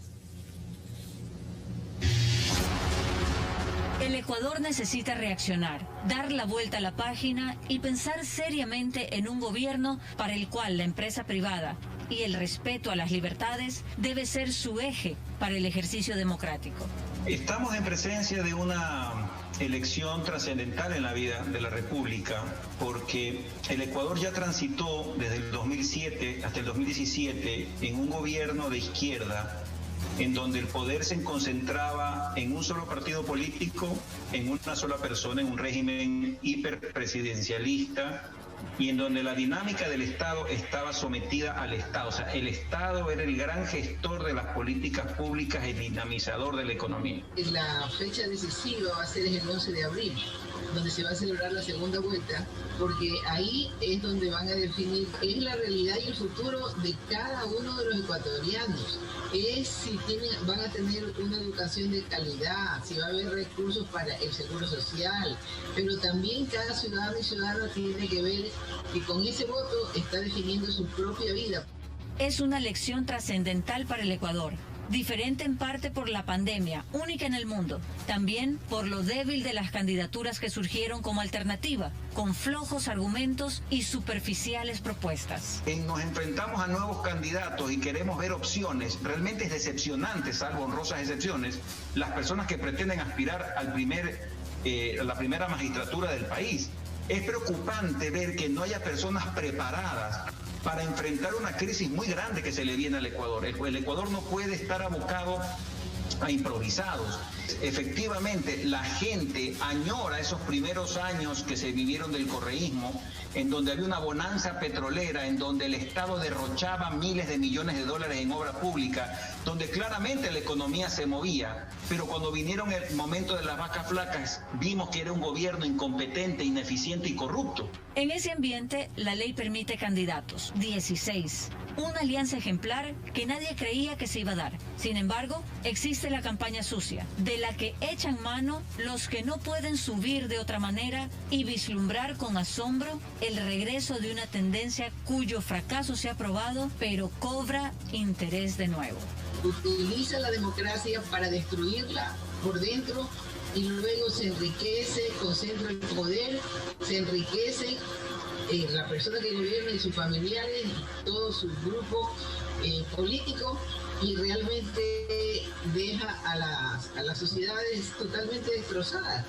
El Ecuador necesita reaccionar, dar la vuelta a la página y pensar seriamente en un gobierno para el cual la empresa privada y el respeto a las libertades debe ser su eje para el ejercicio democrático. Estamos en presencia de una elección trascendental en la vida de la República, porque el Ecuador ya transitó desde el 2007 hasta el 2017 en un gobierno de izquierda, en donde el poder se concentraba en un solo partido político, en una sola persona, en un régimen hiperpresidencialista, y en donde la dinámica del Estado estaba sometida al Estado. O sea, el Estado era el gran gestor de las políticas públicas, el dinamizador de la economía. La fecha decisiva va a ser el 11 de abril, donde se va a celebrar la segunda vuelta, porque ahí es donde van a definir, es la realidad y el futuro de cada uno de los ecuatorianos. Es si van a tener una educación de calidad, si va a haber recursos para el seguro social, pero también cada ciudadano y ciudadana tiene que ver que con ese voto está definiendo su propia vida. Es una elección trascendental para el Ecuador. Diferente en parte por la pandemia, única en el mundo. También por lo débil de las candidaturas que surgieron como alternativa, con flojos argumentos y superficiales propuestas. Nos enfrentamos a nuevos candidatos y queremos ver opciones. Realmente es decepcionante, salvo honrosas excepciones, las personas que pretenden aspirar a la primera magistratura del país. Es preocupante ver que no haya personas preparadas para enfrentar una crisis muy grande que se le viene al Ecuador. El Ecuador no puede estar abocado a improvisados. Efectivamente, la gente añora esos primeros años que se vivieron del correísmo, en donde había una bonanza petrolera, en donde el Estado derrochaba miles de millones de dólares en obra pública, donde claramente la economía se movía, pero cuando vinieron el momento de las vacas flacas, vimos que era un gobierno incompetente, ineficiente y corrupto. En ese ambiente, la ley permite candidatos, 16, una alianza ejemplar que nadie creía que se iba a dar. Sin embargo, existe la campaña sucia, de la que echan mano los que no pueden subir de otra manera y vislumbrar con asombro el regreso de una tendencia cuyo fracaso se ha probado, pero cobra interés de nuevo. Utiliza la democracia para destruirla por dentro y luego se enriquece, concentra el poder, se enriquece la persona que gobierna y sus familiares y todo su grupo político, y realmente deja a las sociedades totalmente destrozadas.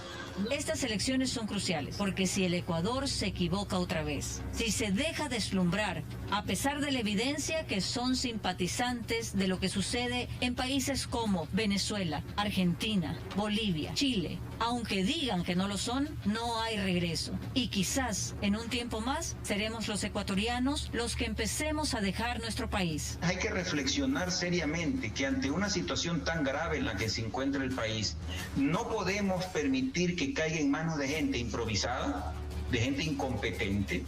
Estas elecciones son cruciales, porque si el Ecuador se equivoca otra vez, si se deja deslumbrar, a pesar de la evidencia que son simpatizantes de lo que sucede en países como Venezuela, Argentina, Bolivia, Chile, aunque digan que no lo son, no hay regreso. Y quizás en un tiempo más seremos los ecuatorianos los que empecemos a dejar nuestro país. Hay que reflexionar seriamente que ante una situación tan grave en la que se encuentra el país, no podemos permitir que caiga en manos de gente improvisada, de gente incompetente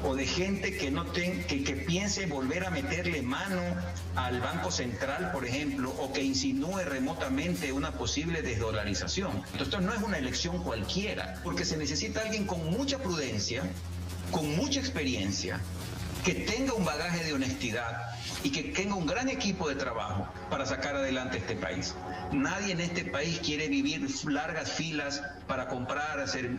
o de gente que piense volver a meterle mano al Banco Central, por ejemplo, o que insinúe remotamente una posible desdolarización. Esto no es una elección cualquiera, porque se necesita alguien con mucha prudencia, con mucha experiencia, que tenga un bagaje de honestidad y que tenga un gran equipo de trabajo para sacar adelante este país. Nadie en este país quiere vivir largas filas para comprar, hacer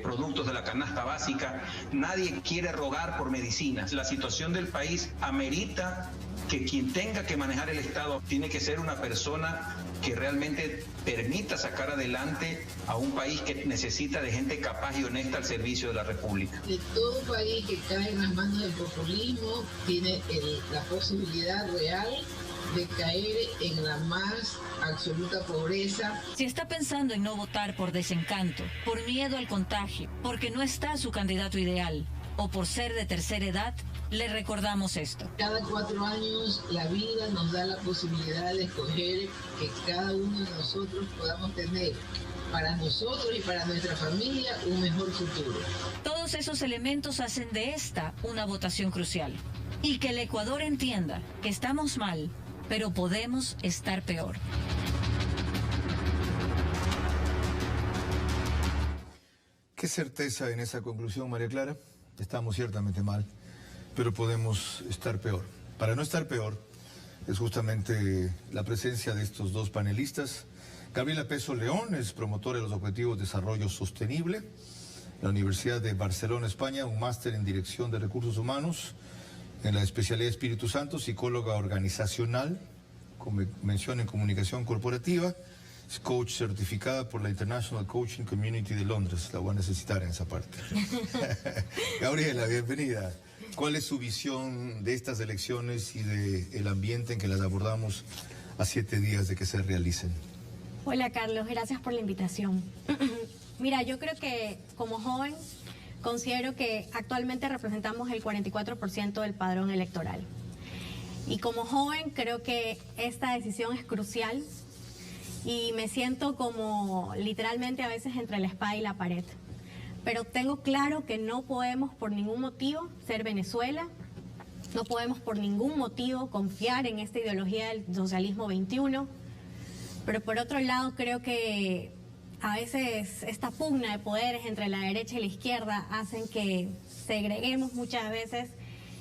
productos de la canasta básica. Nadie quiere rogar por medicinas. La situación del país amerita que quien tenga que manejar el Estado tiene que ser una persona que realmente permita sacar adelante a un país que necesita de gente capaz y honesta al servicio de la República. De todo país que cae en las manos del populismo tiene la posibilidad real de caer en la más absoluta pobreza. Si está pensando en no votar por desencanto, por miedo al contagio, porque no está su candidato ideal o por ser de tercera edad, le recordamos esto. Cada 4 años la vida nos da la posibilidad de escoger que cada uno de nosotros podamos tener para nosotros y para nuestra familia un mejor futuro. Todos esos elementos hacen de esta una votación crucial. Y que el Ecuador entienda que estamos mal, pero podemos estar peor. ¿Qué certeza en esa conclusión, María Clara? Estamos ciertamente mal, pero podemos estar peor. Para no estar peor, es justamente la presencia de estos dos panelistas Gabriela Peso León es promotora de los Objetivos de Desarrollo Sostenible. En la Universidad de Barcelona, España, un máster en Dirección de Recursos Humanos. En la especialidad Espíritu Santo, psicóloga organizacional, con mención en comunicación corporativa. Es coach certificada por la International Coaching Community de Londres. La voy a necesitar en esa parte. Gabriela, bienvenida. ¿Cuál es su visión de estas elecciones y del ambiente en que las abordamos a 7 días de que se realicen? Hola Carlos, gracias por la invitación. Mira, yo creo que como joven considero que actualmente representamos el 44% del padrón electoral. Y como joven creo que esta decisión es crucial y me siento como literalmente a veces entre la espada y la pared. Pero tengo claro que no podemos por ningún motivo ser Venezuela, no podemos por ningún motivo confiar en esta ideología del socialismo 21, pero por otro lado creo que a veces esta pugna de poderes entre la derecha y la izquierda hacen que segreguemos muchas veces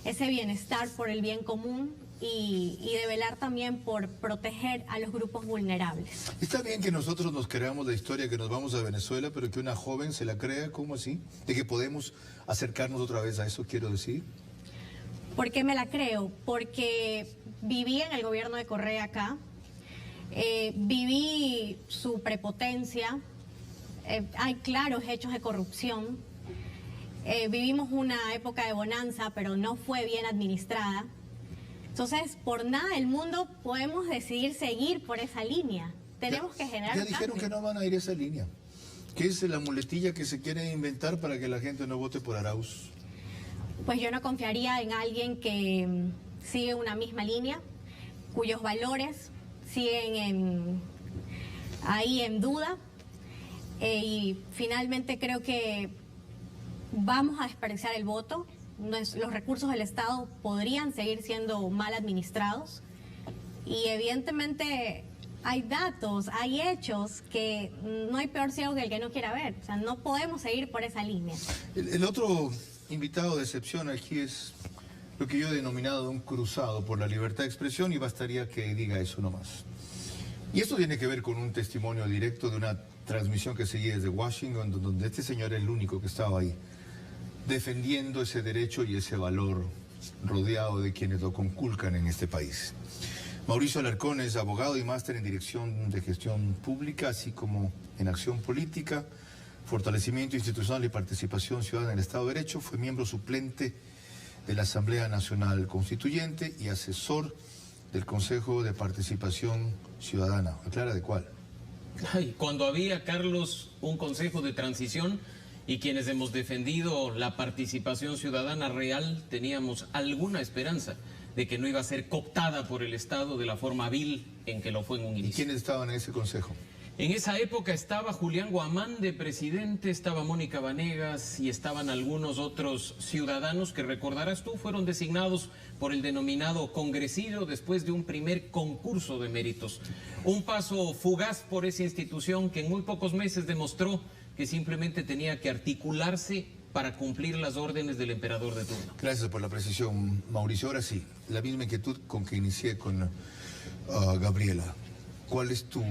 ese bienestar por el bien común y de velar también por proteger a los grupos vulnerables. Está bien que nosotros nos creamos la historia que nos vamos a Venezuela, pero que una joven se la crea, ¿cómo así? ¿De que podemos acercarnos otra vez a eso, quiero decir? ¿Por qué me la creo? Porque viví en el gobierno de Correa acá, viví su prepotencia, hay claros hechos de corrupción, vivimos una época de bonanza, pero no fue bien administrada. Entonces, por nada del mundo podemos decidir seguir por esa línea. Tenemos que generar Ya dijeron cambio. que no van a ir esa línea. ¿Qué es la muletilla que se quiere inventar para que la gente no vote por Arauz? Pues yo no confiaría en alguien que sigue una misma línea, cuyos valores siguen ahí en duda. Y finalmente creo que vamos a desperdiciar el voto. Los recursos del Estado podrían seguir siendo mal administrados. Y evidentemente hay datos, hay hechos que no hay peor ciego que el que no quiera ver. O sea, no podemos seguir por esa línea. El otro invitado de excepción aquí es lo que yo he denominado un cruzado por la libertad de expresión, y bastaría que diga eso nomás. Y esto tiene que ver con un testimonio directo de una transmisión que seguí desde Washington, donde este señor era el único que estaba ahí, defendiendo ese derecho y ese valor, rodeado de quienes lo conculcan en este país. Mauricio Alarcón es abogado y máster en Dirección de Gestión Pública, así como en Acción Política, Fortalecimiento Institucional y Participación Ciudadana en el Estado de Derecho. Fue miembro suplente de la Asamblea Nacional Constituyente y asesor del Consejo de Participación Ciudadana. ¿Aclara de cuál? Ay, cuando había, Carlos, un Consejo de Transición y quienes hemos defendido la participación ciudadana real, teníamos alguna esperanza de que no iba a ser cooptada por el Estado de la forma vil en que lo fue en un inicio. ¿Y quiénes estaban en ese consejo? En esa época estaba Julián Guamán de presidente, estaba Mónica Vanegas y estaban algunos otros ciudadanos que, recordarás tú, fueron designados por el denominado congresillo después de un primer concurso de méritos. Un paso fugaz por esa institución que en muy pocos meses demostró que simplemente tenía que articularse para cumplir las órdenes del emperador de turno. Gracias por la precisión, Mauricio. Ahora sí, la misma inquietud con que inicié con Gabriela. ¿Cuál es tu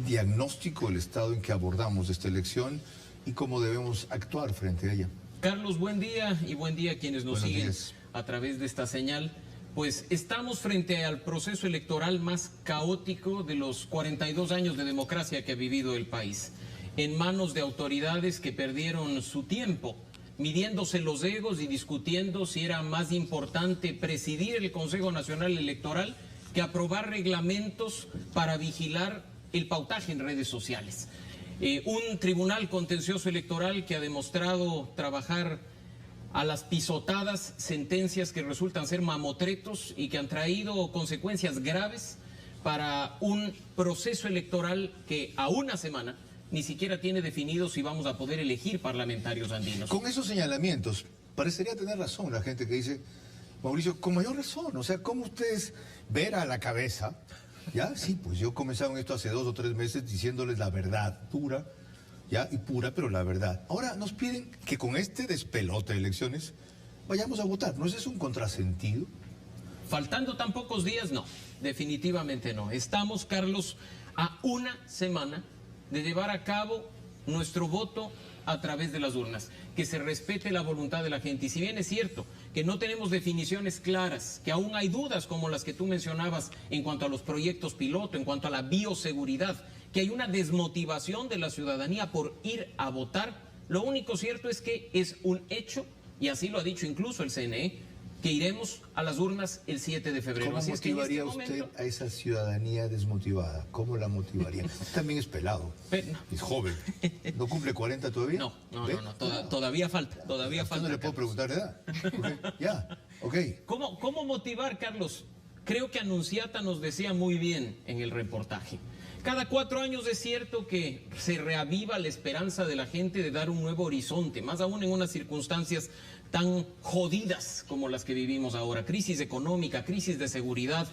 diagnóstico del estado en que abordamos esta elección y cómo debemos actuar frente a ella? Carlos, buen día, y buen día a quienes nos siguen a través de esta señal. Pues estamos frente al proceso electoral más caótico de los 42 años de democracia que ha vivido el país, en manos de autoridades que perdieron su tiempo midiéndose los egos y discutiendo si era más importante presidir el Consejo Nacional Electoral que aprobar reglamentos para vigilar el pautaje en redes sociales. Un tribunal contencioso electoral que ha demostrado trabajar a las pisotadas, sentencias que resultan ser mamotretos y que han traído consecuencias graves para un proceso electoral que a una semana ni siquiera tiene definido si vamos a poder elegir parlamentarios andinos. Con esos señalamientos, parecería tener razón la gente que dice, Mauricio, con mayor razón, o sea, ¿cómo ustedes ver a la cabeza? Ya, sí, pues yo comenzaron esto hace 2 o 3 meses diciéndoles la verdad dura, ya, y pura, pero la verdad. Ahora nos piden que con este despelote de elecciones vayamos a votar. ¿No es eso un contrasentido? Faltando tan pocos días, no, definitivamente no. Estamos, Carlos, a una semana de llevar a cabo nuestro voto a través de las urnas, que se respete la voluntad de la gente. Y si bien es cierto que no tenemos definiciones claras, que aún hay dudas como las que tú mencionabas en cuanto a los proyectos piloto, en cuanto a la bioseguridad, que hay una desmotivación de la ciudadanía por ir a votar, lo único cierto es que es un hecho, y así lo ha dicho incluso el CNE, que iremos a las urnas el 7 de febrero. ¿Cómo Así motivaría es que en este usted momento... a esa ciudadanía desmotivada? ¿Cómo la motivaría? También es pelado, es joven. ¿No cumple 40 todavía? No, todavía falta, todavía falta. No le puedo preguntar de edad. Okay, ya, ok. ¿Cómo motivar, Carlos? Creo que Anunciata nos decía muy bien en el reportaje. Cada 4 años es cierto que se reaviva la esperanza de la gente de dar un nuevo horizonte, más aún en unas circunstancias tan jodidas como las que vivimos ahora. Crisis económica, crisis de seguridad,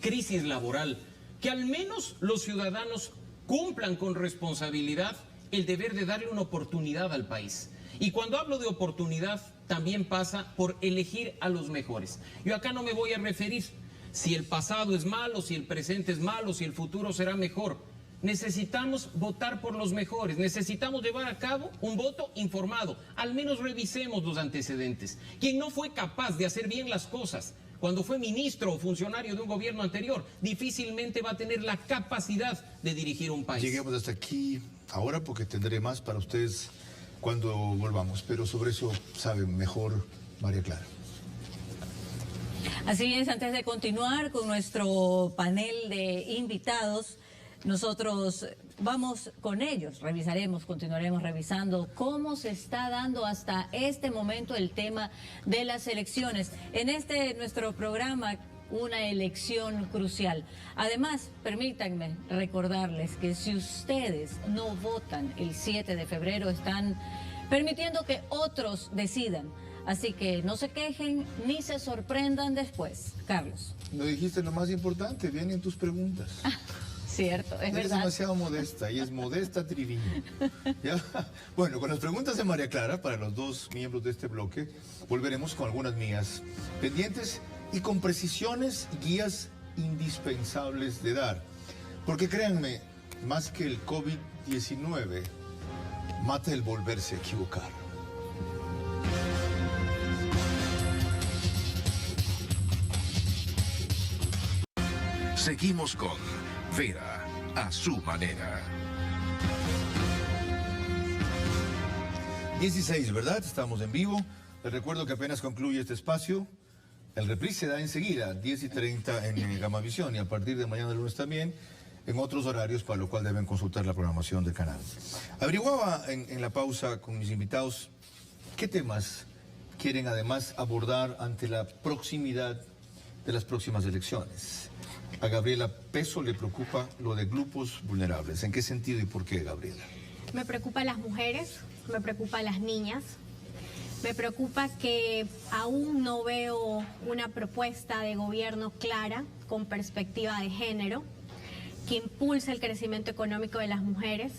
crisis laboral. Que al menos los ciudadanos cumplan con responsabilidad el deber de darle una oportunidad al país. Y cuando hablo de oportunidad, también pasa por elegir a los mejores. Yo acá no me voy a referir si el pasado es malo, si el presente es malo, si el futuro será mejor. Necesitamos votar por los mejores, necesitamos llevar a cabo un voto informado. Al menos revisemos los antecedentes. Quien no fue capaz de hacer bien las cosas cuando fue ministro o funcionario de un gobierno anterior, difícilmente va a tener la capacidad de dirigir un país. Lleguemos hasta aquí ahora porque tendré más para ustedes cuando volvamos, pero sobre eso sabe mejor María Clara. Así es, antes de continuar con nuestro panel de invitados, nosotros vamos con ellos, continuaremos revisando cómo se está dando hasta este momento el tema de las elecciones. En nuestro programa, una elección crucial. Además, permítanme recordarles que si ustedes no votan el 7 de febrero, están permitiendo que otros decidan. Así que no se quejen ni se sorprendan después. Carlos. No dijiste lo más importante, vienen tus preguntas. Cierto, es Eres verdad. demasiado modesta y es modesta Triviño. ¿Ya? Bueno, con las preguntas de María Clara, para los dos miembros de este bloque, volveremos con algunas mías pendientes y con precisiones y guías indispensables de dar. Porque créanme, más que el COVID-19, mata el volverse a equivocar. Seguimos con Vera a su manera. 16, ¿verdad? Estamos en vivo. Les recuerdo que apenas concluye este espacio, el reprise se da enseguida, 10:30 en Gamavisión y a partir de mañana lunes también en otros horarios, para lo cual deben consultar la programación del canal. Averiguaba en la pausa con mis invitados qué temas quieren además abordar ante la proximidad de las próximas elecciones. A Gabriela Peso le preocupa lo de grupos vulnerables. ¿En qué sentido y por qué, Gabriela? Me preocupa las mujeres, me preocupa las niñas, me preocupa que aún no veo una propuesta de gobierno clara con perspectiva de género, que impulse el crecimiento económico de las mujeres,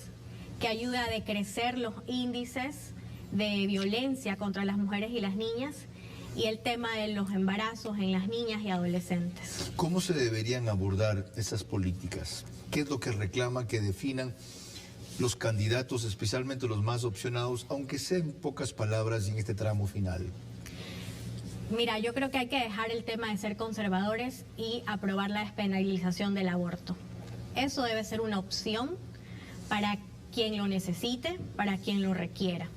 que ayude a decrecer los índices de violencia contra las mujeres y las niñas, y el tema de los embarazos en las niñas y adolescentes. ¿Cómo se deberían abordar esas políticas? ¿Qué es lo que reclama que definan los candidatos, especialmente los más opcionados, aunque sea en pocas palabras y en este tramo final? Mira, yo creo que hay que dejar el tema de ser conservadores y aprobar la despenalización del aborto. Eso debe ser una opción para quien lo necesite, para quien lo requiera.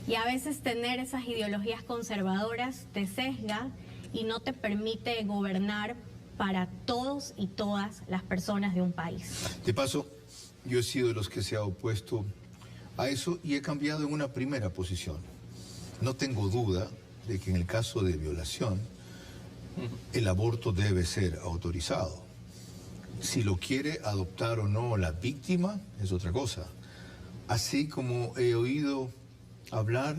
Y a veces tener esas ideologías conservadoras te sesga y no te permite gobernar para todos y todas las personas de un país. De paso, yo he sido de los que se ha opuesto a eso y he cambiado en una primera posición. No tengo duda de que en el caso de violación, el aborto debe ser autorizado. Si lo quiere adoptar o no la víctima, es otra cosa. Así como he oído hablar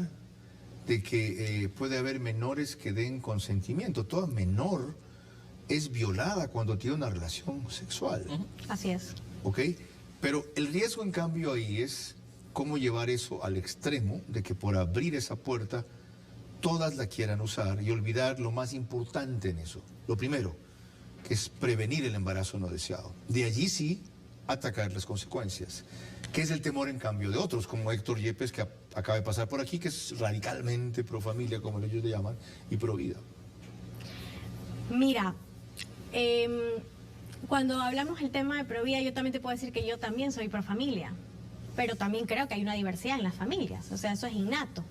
de que puede haber menores que den consentimiento. Toda menor es violada cuando tiene una relación sexual. Así es. ¿Ok? Pero el riesgo, en cambio, ahí es cómo llevar eso al extremo de que por abrir esa puerta todas la quieran usar y olvidar lo más importante en eso. Lo primero, que es prevenir el embarazo no deseado. De allí sí, atacar las consecuencias, que es el temor en cambio de otros, como Héctor Yepes, que acaba de pasar por aquí, que es radicalmente pro familia, como ellos le llaman, y pro vida. Mira, cuando hablamos del tema de pro vida, yo también te puedo decir que yo también soy pro familia, pero también creo que hay una diversidad en las familias, o sea, eso es innato.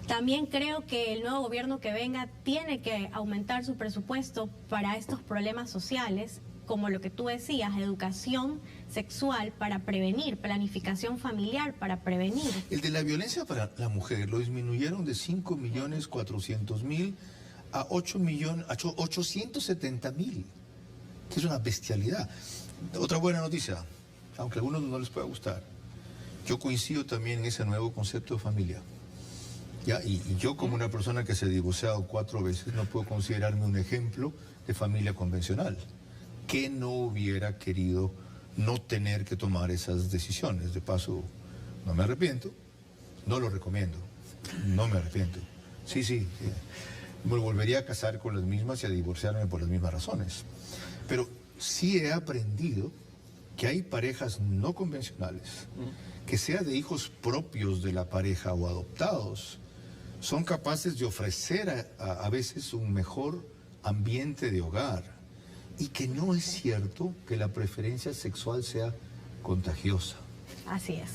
También creo que el nuevo gobierno que venga tiene que aumentar su presupuesto para estos problemas sociales, como lo que tú decías, educación sexual para prevenir, planificación familiar para prevenir. El de la violencia para la mujer lo disminuyeron de 5.400.000 a 870.000, que es una bestialidad. Otra buena noticia, aunque a algunos no les pueda gustar, yo coincido también en ese nuevo concepto de familia. ¿Ya? Y yo, como una persona que se ha divorciado 4 veces, no puedo considerarme un ejemplo de familia convencional, que no hubiera querido no tener que tomar esas decisiones. De paso, no me arrepiento, no lo recomiendo, no me arrepiento. Sí, me volvería a casar con las mismas y a divorciarme por las mismas razones. Pero sí he aprendido que hay parejas no convencionales, que sea de hijos propios de la pareja o adoptados, son capaces de ofrecer a veces un mejor ambiente de hogar, y que no es cierto que la preferencia sexual sea contagiosa. Así es.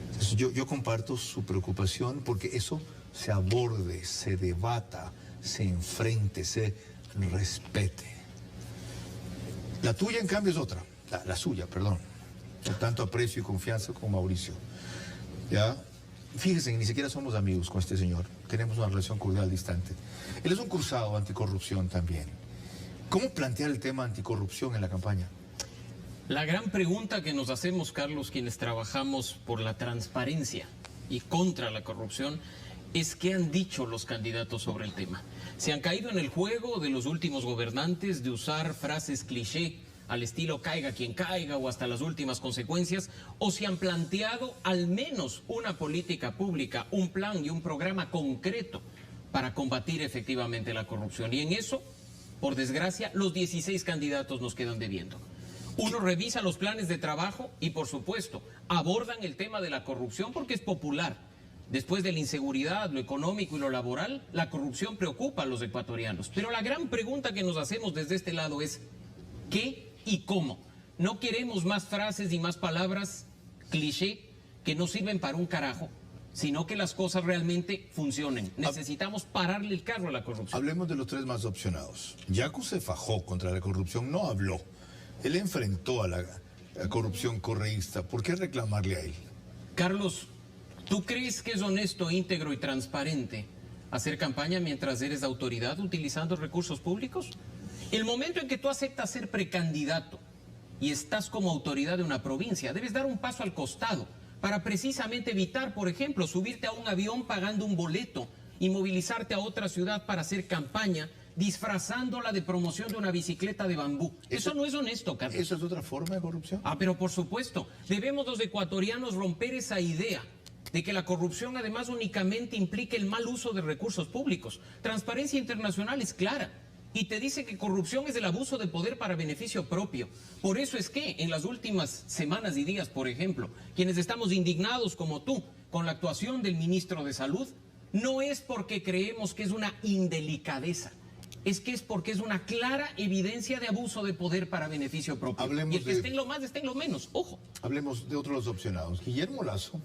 Entonces, yo comparto su preocupación porque eso se aborde, se debata, se enfrente, se respete. La tuya, en cambio, es otra. La suya, perdón. Con tanto aprecio y confianza con Mauricio. ¿Ya? Fíjense, ni siquiera somos amigos con este señor. Tenemos una relación cordial distante. Él es un cruzado anticorrupción también. ¿Cómo plantear el tema anticorrupción en la campaña? La gran pregunta que nos hacemos, Carlos, quienes trabajamos por la transparencia y contra la corrupción, es qué han dicho los candidatos sobre el tema. ¿Se han caído en el juego de los últimos gobernantes de usar frases cliché al estilo caiga quien caiga o hasta las últimas consecuencias? ¿O se han planteado al menos una política pública, un plan y un programa concreto para combatir efectivamente la corrupción? Y en eso, por desgracia, los 16 candidatos nos quedan debiendo. Uno revisa los planes de trabajo y, por supuesto, abordan el tema de la corrupción porque es popular. Después de la inseguridad, lo económico y lo laboral, la corrupción preocupa a los ecuatorianos. Pero la gran pregunta que nos hacemos desde este lado es ¿qué y cómo? No queremos más frases y más palabras cliché que no sirven para un carajo, sino que las cosas realmente funcionen. Necesitamos pararle el carro a la corrupción. Hablemos de los 3 más opcionados. Yacu se fajó contra la corrupción, no habló. Él enfrentó a la corrupción correísta. ¿Por qué reclamarle a él? Carlos, ¿tú crees que es honesto, íntegro y transparente hacer campaña mientras eres autoridad utilizando recursos públicos? El momento en que tú aceptas ser precandidato y estás como autoridad de una provincia, debes dar un paso al costado para precisamente evitar, por ejemplo, subirte a un avión pagando un boleto y movilizarte a otra ciudad para hacer campaña disfrazándola de promoción de una bicicleta de bambú. Eso no es honesto, Carlos. ¿Eso es otra forma de corrupción? Pero por supuesto, debemos los ecuatorianos romper esa idea de que la corrupción además únicamente implica el mal uso de recursos públicos. Transparencia Internacional es clara y te dice que corrupción es el abuso de poder para beneficio propio. Por eso es que en las últimas semanas y días, por ejemplo, quienes estamos indignados como tú con la actuación del ministro de Salud, no es porque creemos que es una indelicadeza, es que es porque es una clara evidencia de abuso de poder para beneficio propio. Hablemos y el que esté en lo más, esté en lo menos, ojo. Hablemos de otros opcionados. Guillermo Lasso,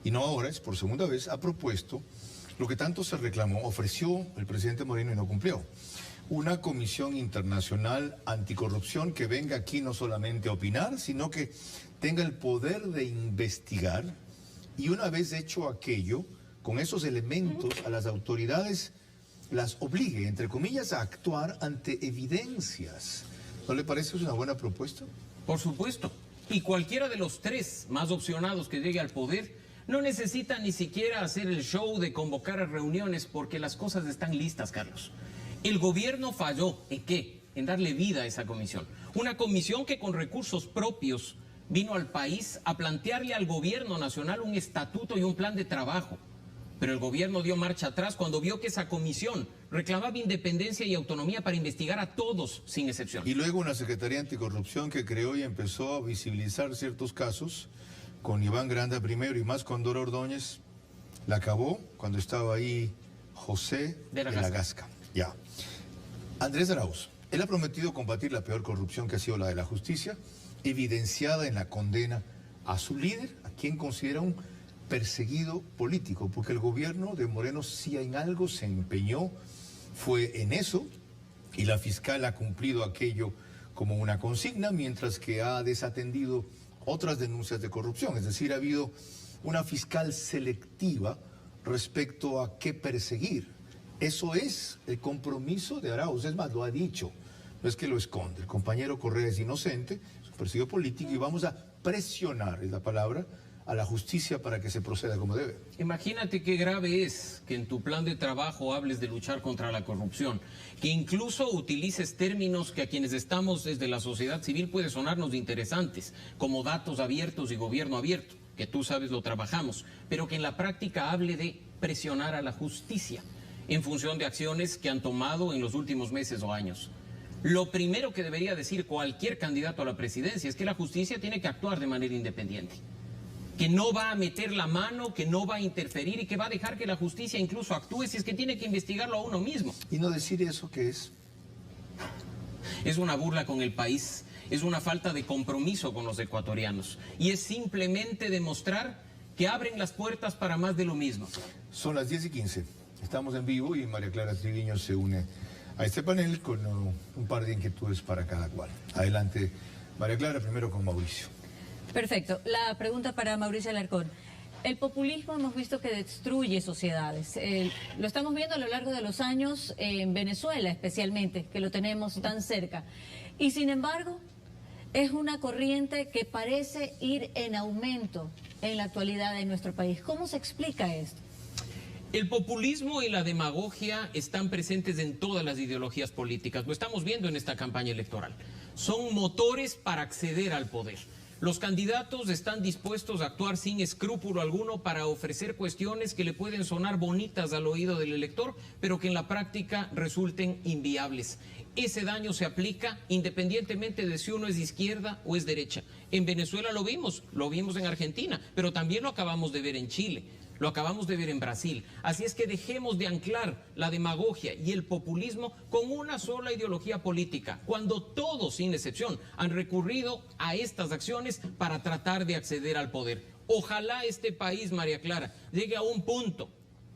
y no ahora, es por segunda vez, ha propuesto lo que tanto se reclamó, ofreció el presidente Moreno y no cumplió. Una comisión internacional anticorrupción que venga aquí no solamente a opinar, sino que tenga el poder de investigar y una vez hecho aquello, con esos elementos a las autoridades las obligue, entre comillas, a actuar ante evidencias. ¿No le parece una buena propuesta? Por supuesto. Y cualquiera de los 3 más opcionados que llegue al poder no necesita ni siquiera hacer el show de convocar a reuniones porque las cosas están listas, Carlos. El gobierno falló, ¿en qué? En darle vida a esa comisión. Una comisión que con recursos propios vino al país a plantearle al gobierno nacional un estatuto y un plan de trabajo. Pero el gobierno dio marcha atrás cuando vio que esa comisión reclamaba independencia y autonomía para investigar a todos, sin excepción. Y luego una Secretaría Anticorrupción que creó y empezó a visibilizar ciertos casos, con Iván Granda primero y más con Dora Ordóñez, la acabó cuando estaba ahí José de la Gasca. Ya. Andrés Arauz, él ha prometido combatir la peor corrupción que ha sido la de la justicia, evidenciada en la condena a su líder, a quien considera un perseguido político, porque el gobierno de Moreno, si en algo se empeñó, fue en eso, y la fiscal ha cumplido aquello como una consigna, mientras que ha desatendido otras denuncias de corrupción. Es decir, ha habido una fiscal selectiva respecto a qué perseguir. Eso es el compromiso de Arauz, es más, lo ha dicho, no es que lo esconde. El compañero Correa es inocente, es un perseguido político y vamos a presionar, es la palabra, a la justicia para que se proceda como debe. Imagínate qué grave es que en tu plan de trabajo hables de luchar contra la corrupción, que incluso utilices términos que a quienes estamos desde la sociedad civil puede sonarnos interesantes, como datos abiertos y gobierno abierto, que tú sabes lo trabajamos, pero que en la práctica hable de presionar a la justicia en función de acciones que han tomado en los últimos meses o años. Lo primero que debería decir cualquier candidato a la presidencia es que la justicia tiene que actuar de manera independiente, que no va a meter la mano, que no va a interferir y que va a dejar que la justicia incluso actúe si es que tiene que investigarlo a uno mismo. ¿Y no decir eso qué es? Es una burla con el país, es una falta de compromiso con los ecuatorianos y es simplemente demostrar que abren las puertas para más de lo mismo. Son las 10:15, estamos en vivo y María Clara Triviño se une a este panel con un par de inquietudes para cada cual. Adelante, María Clara, primero con Mauricio. Perfecto. La pregunta para Mauricio Alarcón. El populismo hemos visto que destruye sociedades. Lo estamos viendo a lo largo de los años en Venezuela especialmente, que lo tenemos tan cerca. Y sin embargo, es una corriente que parece ir en aumento en la actualidad en nuestro país. ¿Cómo se explica esto? El populismo y la demagogia están presentes en todas las ideologías políticas. Lo estamos viendo en esta campaña electoral. Son motores para acceder al poder. Los candidatos están dispuestos a actuar sin escrúpulo alguno para ofrecer cuestiones que le pueden sonar bonitas al oído del elector, pero que en la práctica resulten inviables. Ese daño se aplica independientemente de si uno es de izquierda o es derecha. En Venezuela lo vimos en Argentina, pero también lo acabamos de ver en Chile. Lo acabamos de ver en Brasil. Así es que dejemos de anclar la demagogia y el populismo con una sola ideología política, cuando todos, sin excepción, han recurrido a estas acciones para tratar de acceder al poder. Ojalá este país, María Clara, llegue a un punto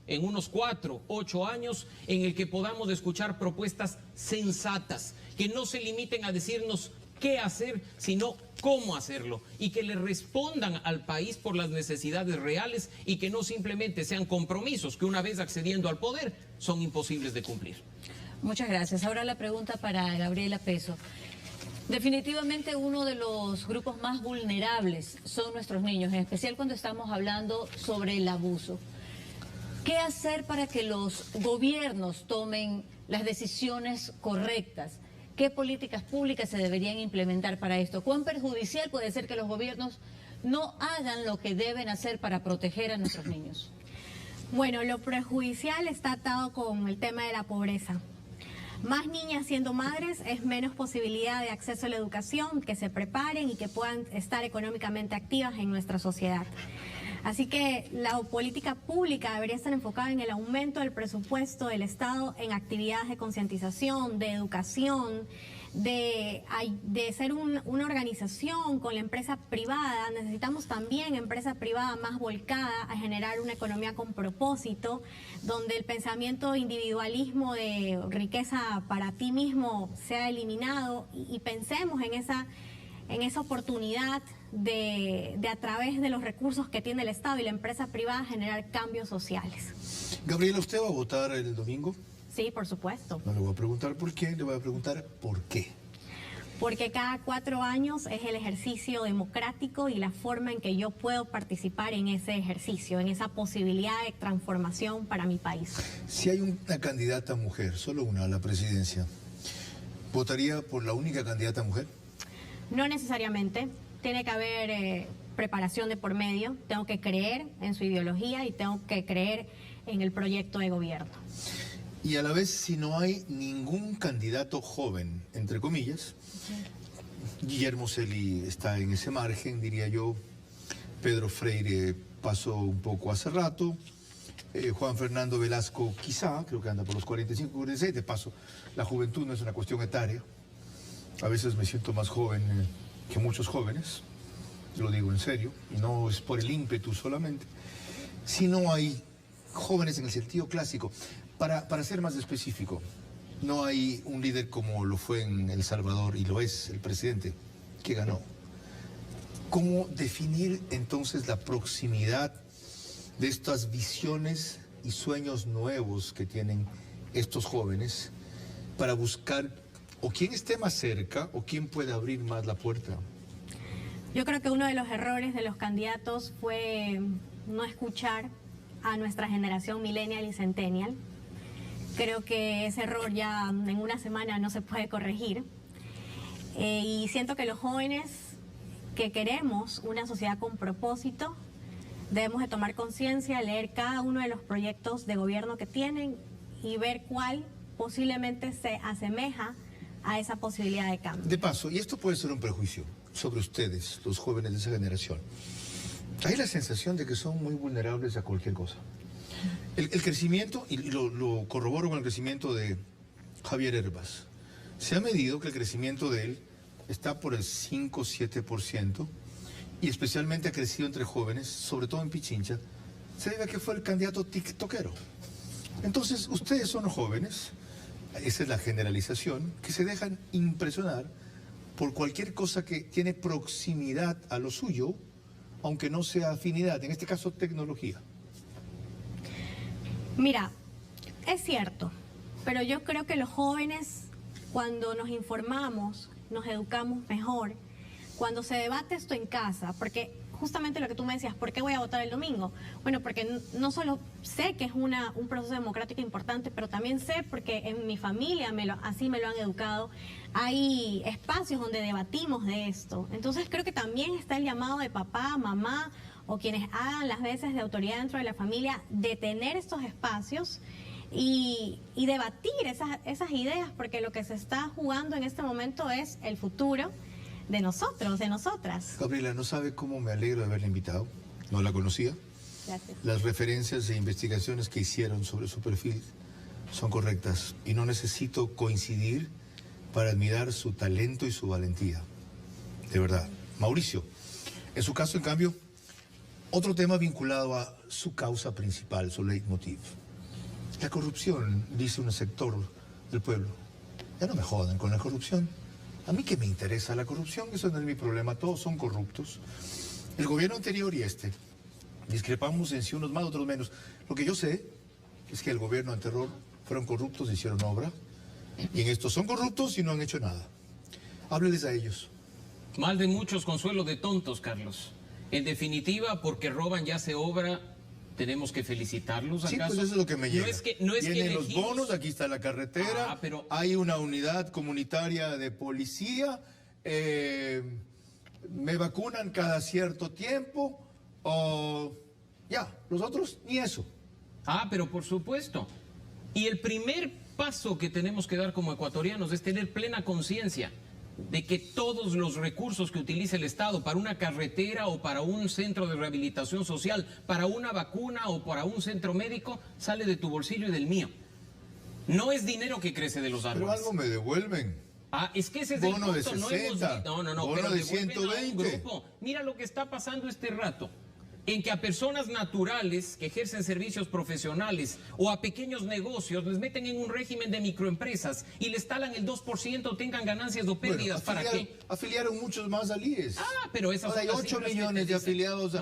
en unos 4, 8 años en el que podamos escuchar propuestas sensatas, que no se limiten a decirnos qué hacer, sino cómo hacerlo, y que le respondan al país por las necesidades reales y que no simplemente sean compromisos que una vez accediendo al poder son imposibles de cumplir. Muchas gracias. Ahora la pregunta para Gabriela Peso. Definitivamente uno de los grupos más vulnerables son nuestros niños, en especial cuando estamos hablando sobre el abuso. ¿Qué hacer para que los gobiernos tomen las decisiones correctas? ¿Qué políticas públicas se deberían implementar para esto? ¿Cuán perjudicial puede ser que los gobiernos no hagan lo que deben hacer para proteger a nuestros niños? Bueno, lo perjudicial está atado con el tema de la pobreza. Más niñas siendo madres es menos posibilidad de acceso a la educación, que se preparen y que puedan estar económicamente activas en nuestra sociedad. Así que la política pública debería estar enfocada en el aumento del presupuesto del Estado en actividades de concientización, de educación, de ser una organización con la empresa privada. Necesitamos también empresa privada más volcada a generar una economía con propósito, donde el pensamiento individualismo de riqueza para ti mismo sea eliminado y pensemos en esa oportunidad de a través de los recursos que tiene el Estado y la empresa privada generar cambios sociales. Gabriela, ¿usted va a votar el domingo? Sí, por supuesto. No le voy a preguntar por qué, le voy a preguntar por qué. Porque cada 4 años es el ejercicio democrático y la forma en que yo puedo participar en ese ejercicio, en esa posibilidad de transformación para mi país. Si hay una candidata mujer, solo una a la presidencia, ¿votaría por la única candidata mujer? No necesariamente. Tiene que haber preparación de por medio. Tengo que creer en su ideología y tengo que creer en el proyecto de gobierno. Y a la vez, si no hay ningún candidato joven, entre comillas, Guillermo Celi está en ese margen, diría yo. Pedro Freire pasó un poco hace rato. Juan Fernando Velasco quizá, creo que anda por los 45, 46. De paso, la juventud no es una cuestión etaria. A veces me siento más joven que muchos jóvenes, lo digo en serio, y no es por el ímpetu solamente. Si no hay jóvenes en el sentido clásico, para ser más específico, no hay un líder como lo fue en El Salvador, y lo es el presidente que ganó. ¿Cómo definir entonces la proximidad de estas visiones y sueños nuevos que tienen estos jóvenes para buscar o quién esté más cerca o quién puede abrir más la puerta? Yo creo que uno de los errores de los candidatos fue no escuchar a nuestra generación millennial y centennial. Creo que ese error ya en una semana no se puede corregir. Y siento que los jóvenes que queremos una sociedad con propósito, debemos de tomar conciencia, leer cada uno de los proyectos de gobierno que tienen y ver cuál posiblemente se asemeja a esa posibilidad de cambio. De paso, y esto puede ser un prejuicio sobre ustedes, los jóvenes de esa generación, hay la sensación de que son muy vulnerables a cualquier cosa. El crecimiento, y lo corroboro con el crecimiento de Javier Herbas, se ha medido que el crecimiento de él está por el 5-7%, y especialmente ha crecido entre jóvenes, sobre todo en Pichincha, se debe a que fue el candidato tiktokero. Entonces, ustedes son jóvenes, esa es la generalización, que se dejan impresionar por cualquier cosa que tiene proximidad a lo suyo, aunque no sea afinidad, en este caso tecnología. Mira, es cierto, pero yo creo que los jóvenes, cuando nos informamos, nos educamos mejor, cuando se debate esto en casa, porque justamente lo que tú me decías, ¿por qué voy a votar el domingo? Bueno, porque no solo sé que es un proceso democrático importante, pero también sé porque en mi familia así me lo han educado. Hay espacios donde debatimos de esto. Entonces creo que también está el llamado de papá, mamá o quienes hagan las veces de autoridad dentro de la familia, de tener estos espacios y debatir esas ideas, porque lo que se está jugando en este momento es el futuro de nosotros, de nosotras. Gabriela, no sabe cómo me alegro de haberla invitado. No la conocía. Gracias. Las referencias e investigaciones que hicieron sobre su perfil son correctas y no necesito coincidir para admirar su talento y su valentía. De verdad. Mauricio, en su caso, en cambio, otro tema vinculado a su causa principal, su leitmotiv. La corrupción, dice un sector del pueblo. Ya no me jodan con la corrupción. A mí qué me interesa la corrupción, eso no es mi problema, todos son corruptos. El gobierno anterior y este, discrepamos en si unos más, otros menos. Lo que yo sé es que el gobierno anterior fueron corruptos, hicieron obra, y en estos son corruptos y no han hecho nada. Hábleles a ellos. Mal de muchos, consuelo de tontos, Carlos. En definitiva, porque roban ya se obra, tenemos que felicitarlos, ¿acaso? Sí, pues eso es lo que me llega. No es Tienen que los bonos, aquí está la carretera, pero hay una unidad comunitaria de policía, me vacunan cada cierto tiempo, ya, los otros ni eso. Pero por supuesto. Y el primer paso que tenemos que dar como ecuatorianos es tener plena conciencia de que todos los recursos que utiliza el Estado para una carretera o para un centro de rehabilitación social, para una vacuna o para un centro médico, sale de tu bolsillo y del mío. No es dinero que crece de los árboles. Pero algo me devuelven. Es que ese es el bono de punto. 60, No, bono pero de devuelven 120. a un grupo. Mira lo que está pasando este rato, en que a personas naturales que ejercen servicios profesionales o a pequeños negocios les meten en un régimen de microempresas y les talan el 2%, tengan ganancias o pérdidas. Bueno, ¿Para qué? Afiliaron muchos más al IES. Pero esas hay son las 8 cifras millones que de te dicen. afiliados,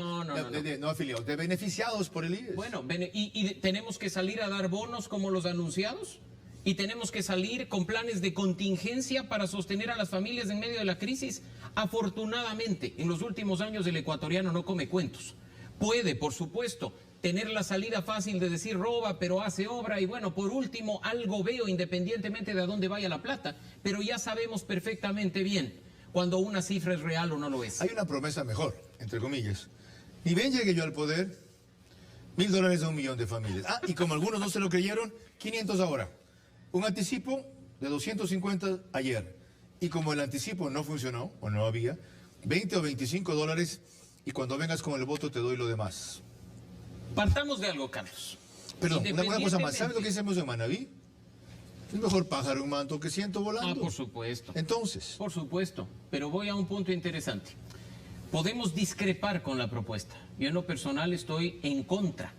No afiliados, de beneficiados por el IES. Bueno, y tenemos que salir a dar bonos como los anunciados. Y tenemos que salir con planes de contingencia para sostener a las familias en medio de la crisis. Afortunadamente, en los últimos años el ecuatoriano no come cuentos. Puede, por supuesto, tener la salida fácil de decir roba, pero hace obra y bueno, por último, algo veo independientemente de a dónde vaya la plata. Pero ya sabemos perfectamente bien cuando una cifra es real o no lo es. Hay una promesa mejor, entre comillas. Ni bien llegue yo al poder, $1.000 a 1 millón de familias. Ah, y como algunos no se lo creyeron, 500 ahora. Un anticipo de 250 ayer. Y como el anticipo no funcionó, o no había, 20 o 25 dólares, y cuando vengas con el voto te doy lo demás. Partamos de algo, Carlos. Perdón, una cosa más. ¿Sabes lo que hacemos en Manabí? Es mejor pájaro en manto que ciento volando. Ah, por supuesto. Entonces. Por supuesto, pero voy a un punto interesante. Podemos discrepar con la propuesta. Yo en lo personal estoy en contra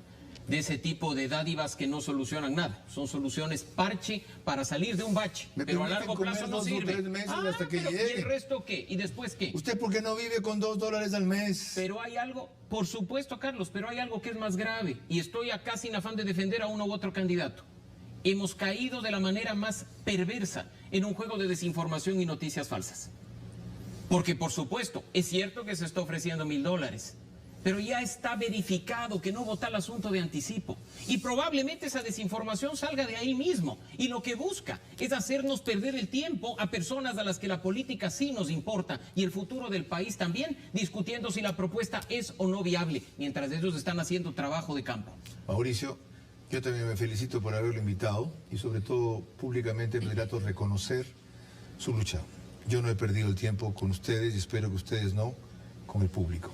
de ese tipo de dádivas que no solucionan nada. Son soluciones parche para salir de un bache, pero a largo plazo no sirve. 2 o 3 meses hasta que pero llegue. ¿y el resto qué? ¿Y después qué? ¿Usted por qué no vive con $2 al mes? Pero hay algo, por supuesto, Carlos, pero hay algo que es más grave. Y estoy acá sin afán de defender a uno u otro candidato. Hemos caído de la manera más perversa en un juego de desinformación y noticias falsas. Porque, por supuesto, es cierto que se está ofreciendo $1.000, pero ya está verificado que no vota el asunto de anticipo. Y probablemente esa desinformación salga de ahí mismo. Y lo que busca es hacernos perder el tiempo a personas a las que la política sí nos importa y el futuro del país también, discutiendo si la propuesta es o no viable, mientras ellos están haciendo trabajo de campo. Mauricio, yo también me felicito por haberlo invitado y sobre todo públicamente me trato de reconocer su lucha. Yo no he perdido el tiempo con ustedes y espero que ustedes no con el público.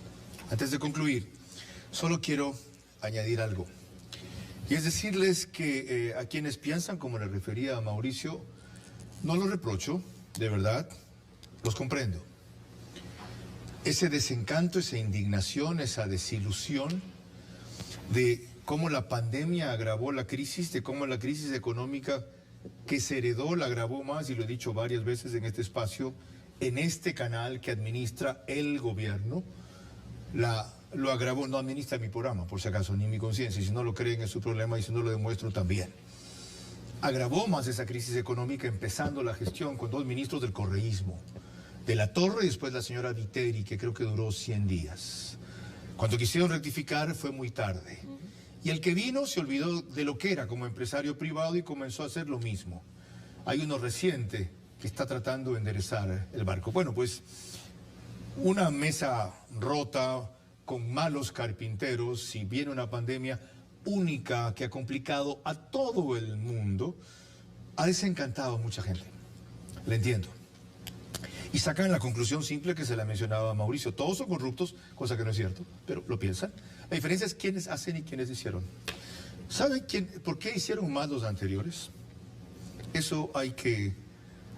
Antes de concluir, solo quiero añadir algo. Y es decirles que a quienes piensan, como le refería a Mauricio, no los reprocho, de verdad, los comprendo. Ese desencanto, esa indignación, esa desilusión de cómo la pandemia agravó la crisis, de cómo la crisis económica que se heredó la agravó más, y lo he dicho varias veces en este espacio, en este canal que administra el gobierno, lo agravó. No administra mi programa, por si acaso, ni mi conciencia, y si no lo creen es su problema y si no lo demuestro también. Agravó más esa crisis económica empezando la gestión con 2 ministros del correísmo, de la Torre y después la señora Viteri, que creo que duró 100 días. Cuando quisieron rectificar fue muy tarde. Y el que vino se olvidó de lo que era como empresario privado y comenzó a hacer lo mismo. Hay uno reciente que está tratando de enderezar el barco. Bueno, pues una mesa rota con malos carpinteros, si viene una pandemia única que ha complicado a todo el mundo, ha desencantado a mucha gente. Le entiendo. Y sacan la conclusión simple que se la mencionaba Mauricio. Todos son corruptos, cosa que no es cierto, pero lo piensan. La diferencia es quiénes hacen y quiénes hicieron. ¿Saben por qué hicieron más los anteriores? Eso hay que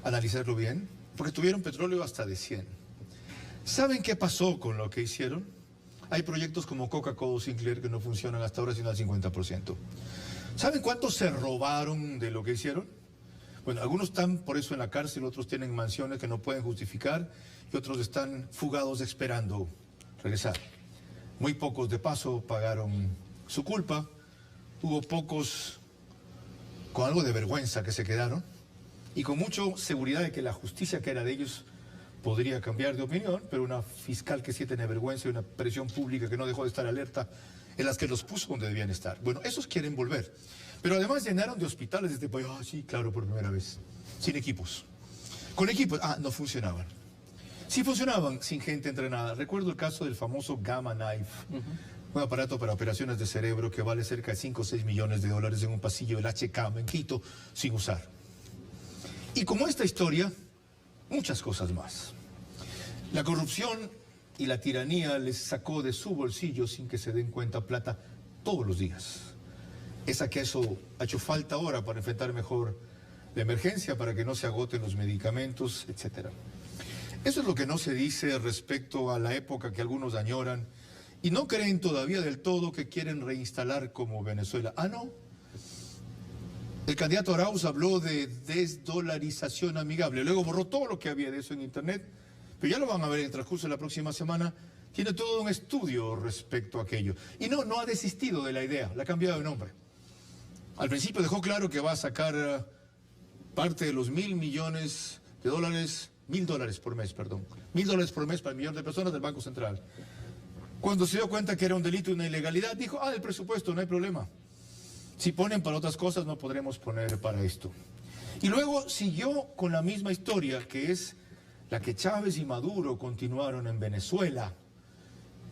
analizarlo bien, porque tuvieron petróleo hasta de 100. ¿Saben qué pasó con lo que hicieron? Hay proyectos como Coca-Cola o Sinclair que no funcionan hasta ahora sino al 50%. ¿Saben cuántos se robaron de lo que hicieron? Bueno, algunos están por eso en la cárcel, otros tienen mansiones que no pueden justificar y otros están fugados esperando regresar. Muy pocos de paso pagaron su culpa, hubo pocos con algo de vergüenza que se quedaron y con mucha seguridad de que la justicia que era de ellos podría cambiar de opinión, pero una fiscal que sí tiene vergüenza y una presión pública que no dejó de estar alerta en las que los puso donde debían estar. Bueno, esos quieren volver. Pero además llenaron de hospitales de este país. Ah, sí, claro, por primera vez. Sin equipos. Con equipos, no funcionaban. Sí funcionaban sin gente entrenada. Recuerdo el caso del famoso Gamma Knife. Un aparato para operaciones de cerebro que vale cerca de 5 o 6 millones de dólares en un pasillo del HK en Quito sin usar. Y como esta historia, muchas cosas más. La corrupción y la tiranía les sacó de su bolsillo sin que se den cuenta plata todos los días. Esa que eso ha hecho falta ahora para enfrentar mejor la emergencia, para que no se agoten los medicamentos, etc. Eso es lo que no se dice respecto a la época que algunos añoran y no creen todavía del todo que quieren reinstalar como Venezuela. No. El candidato Arauz habló de desdolarización amigable, luego borró todo lo que había de eso en internet, pero ya lo van a ver en el transcurso de la próxima semana. Tiene todo un estudio respecto a aquello. Y no ha desistido de la idea, la ha cambiado de nombre. Al principio dejó claro que va a sacar parte de los $1.000 millones de dólares, $1.000 por mes, perdón. $1.000 por mes para el millón de personas del Banco Central. Cuando se dio cuenta que era un delito y una ilegalidad, dijo, el presupuesto, no hay problema. Si ponen para otras cosas, no podremos poner para esto. Y luego siguió con la misma historia, que es la que Chávez y Maduro continuaron en Venezuela,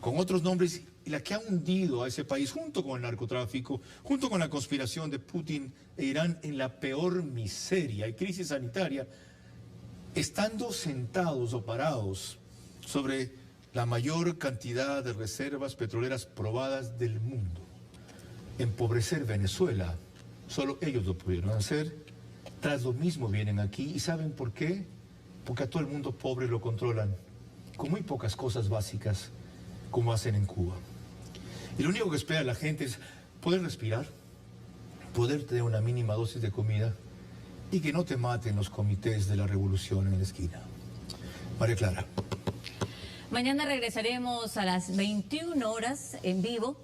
con otros nombres y la que ha hundido a ese país junto con el narcotráfico, junto con la conspiración de Putin e Irán en la peor miseria y crisis sanitaria, estando sentados o parados sobre la mayor cantidad de reservas petroleras probadas del mundo. Empobrecer Venezuela, solo ellos lo pudieron hacer. Tras lo mismo vienen aquí y ¿saben por qué? Porque a todo el mundo pobre lo controlan con muy pocas cosas básicas como hacen en Cuba. Y lo único que espera la gente es poder respirar, poder tener una mínima dosis de comida y que no te maten los comités de la revolución en la esquina. María Clara. Mañana regresaremos a las 21 horas en vivo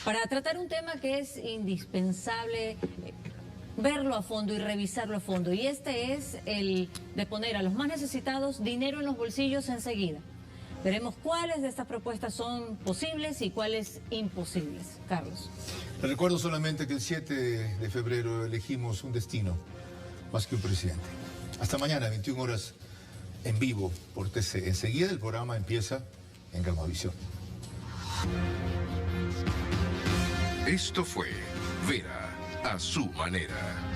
para tratar un tema que es indispensable verlo a fondo y revisarlo a fondo. Y este es el de poner a los más necesitados dinero en los bolsillos enseguida. Veremos cuáles de estas propuestas son posibles y cuáles imposibles. Carlos. Les recuerdo solamente que el 7 de febrero elegimos un destino más que un presidente. Hasta mañana, 21 horas en vivo por TC. Enseguida el programa empieza en Gamavisión. Esto fue Vera a su manera.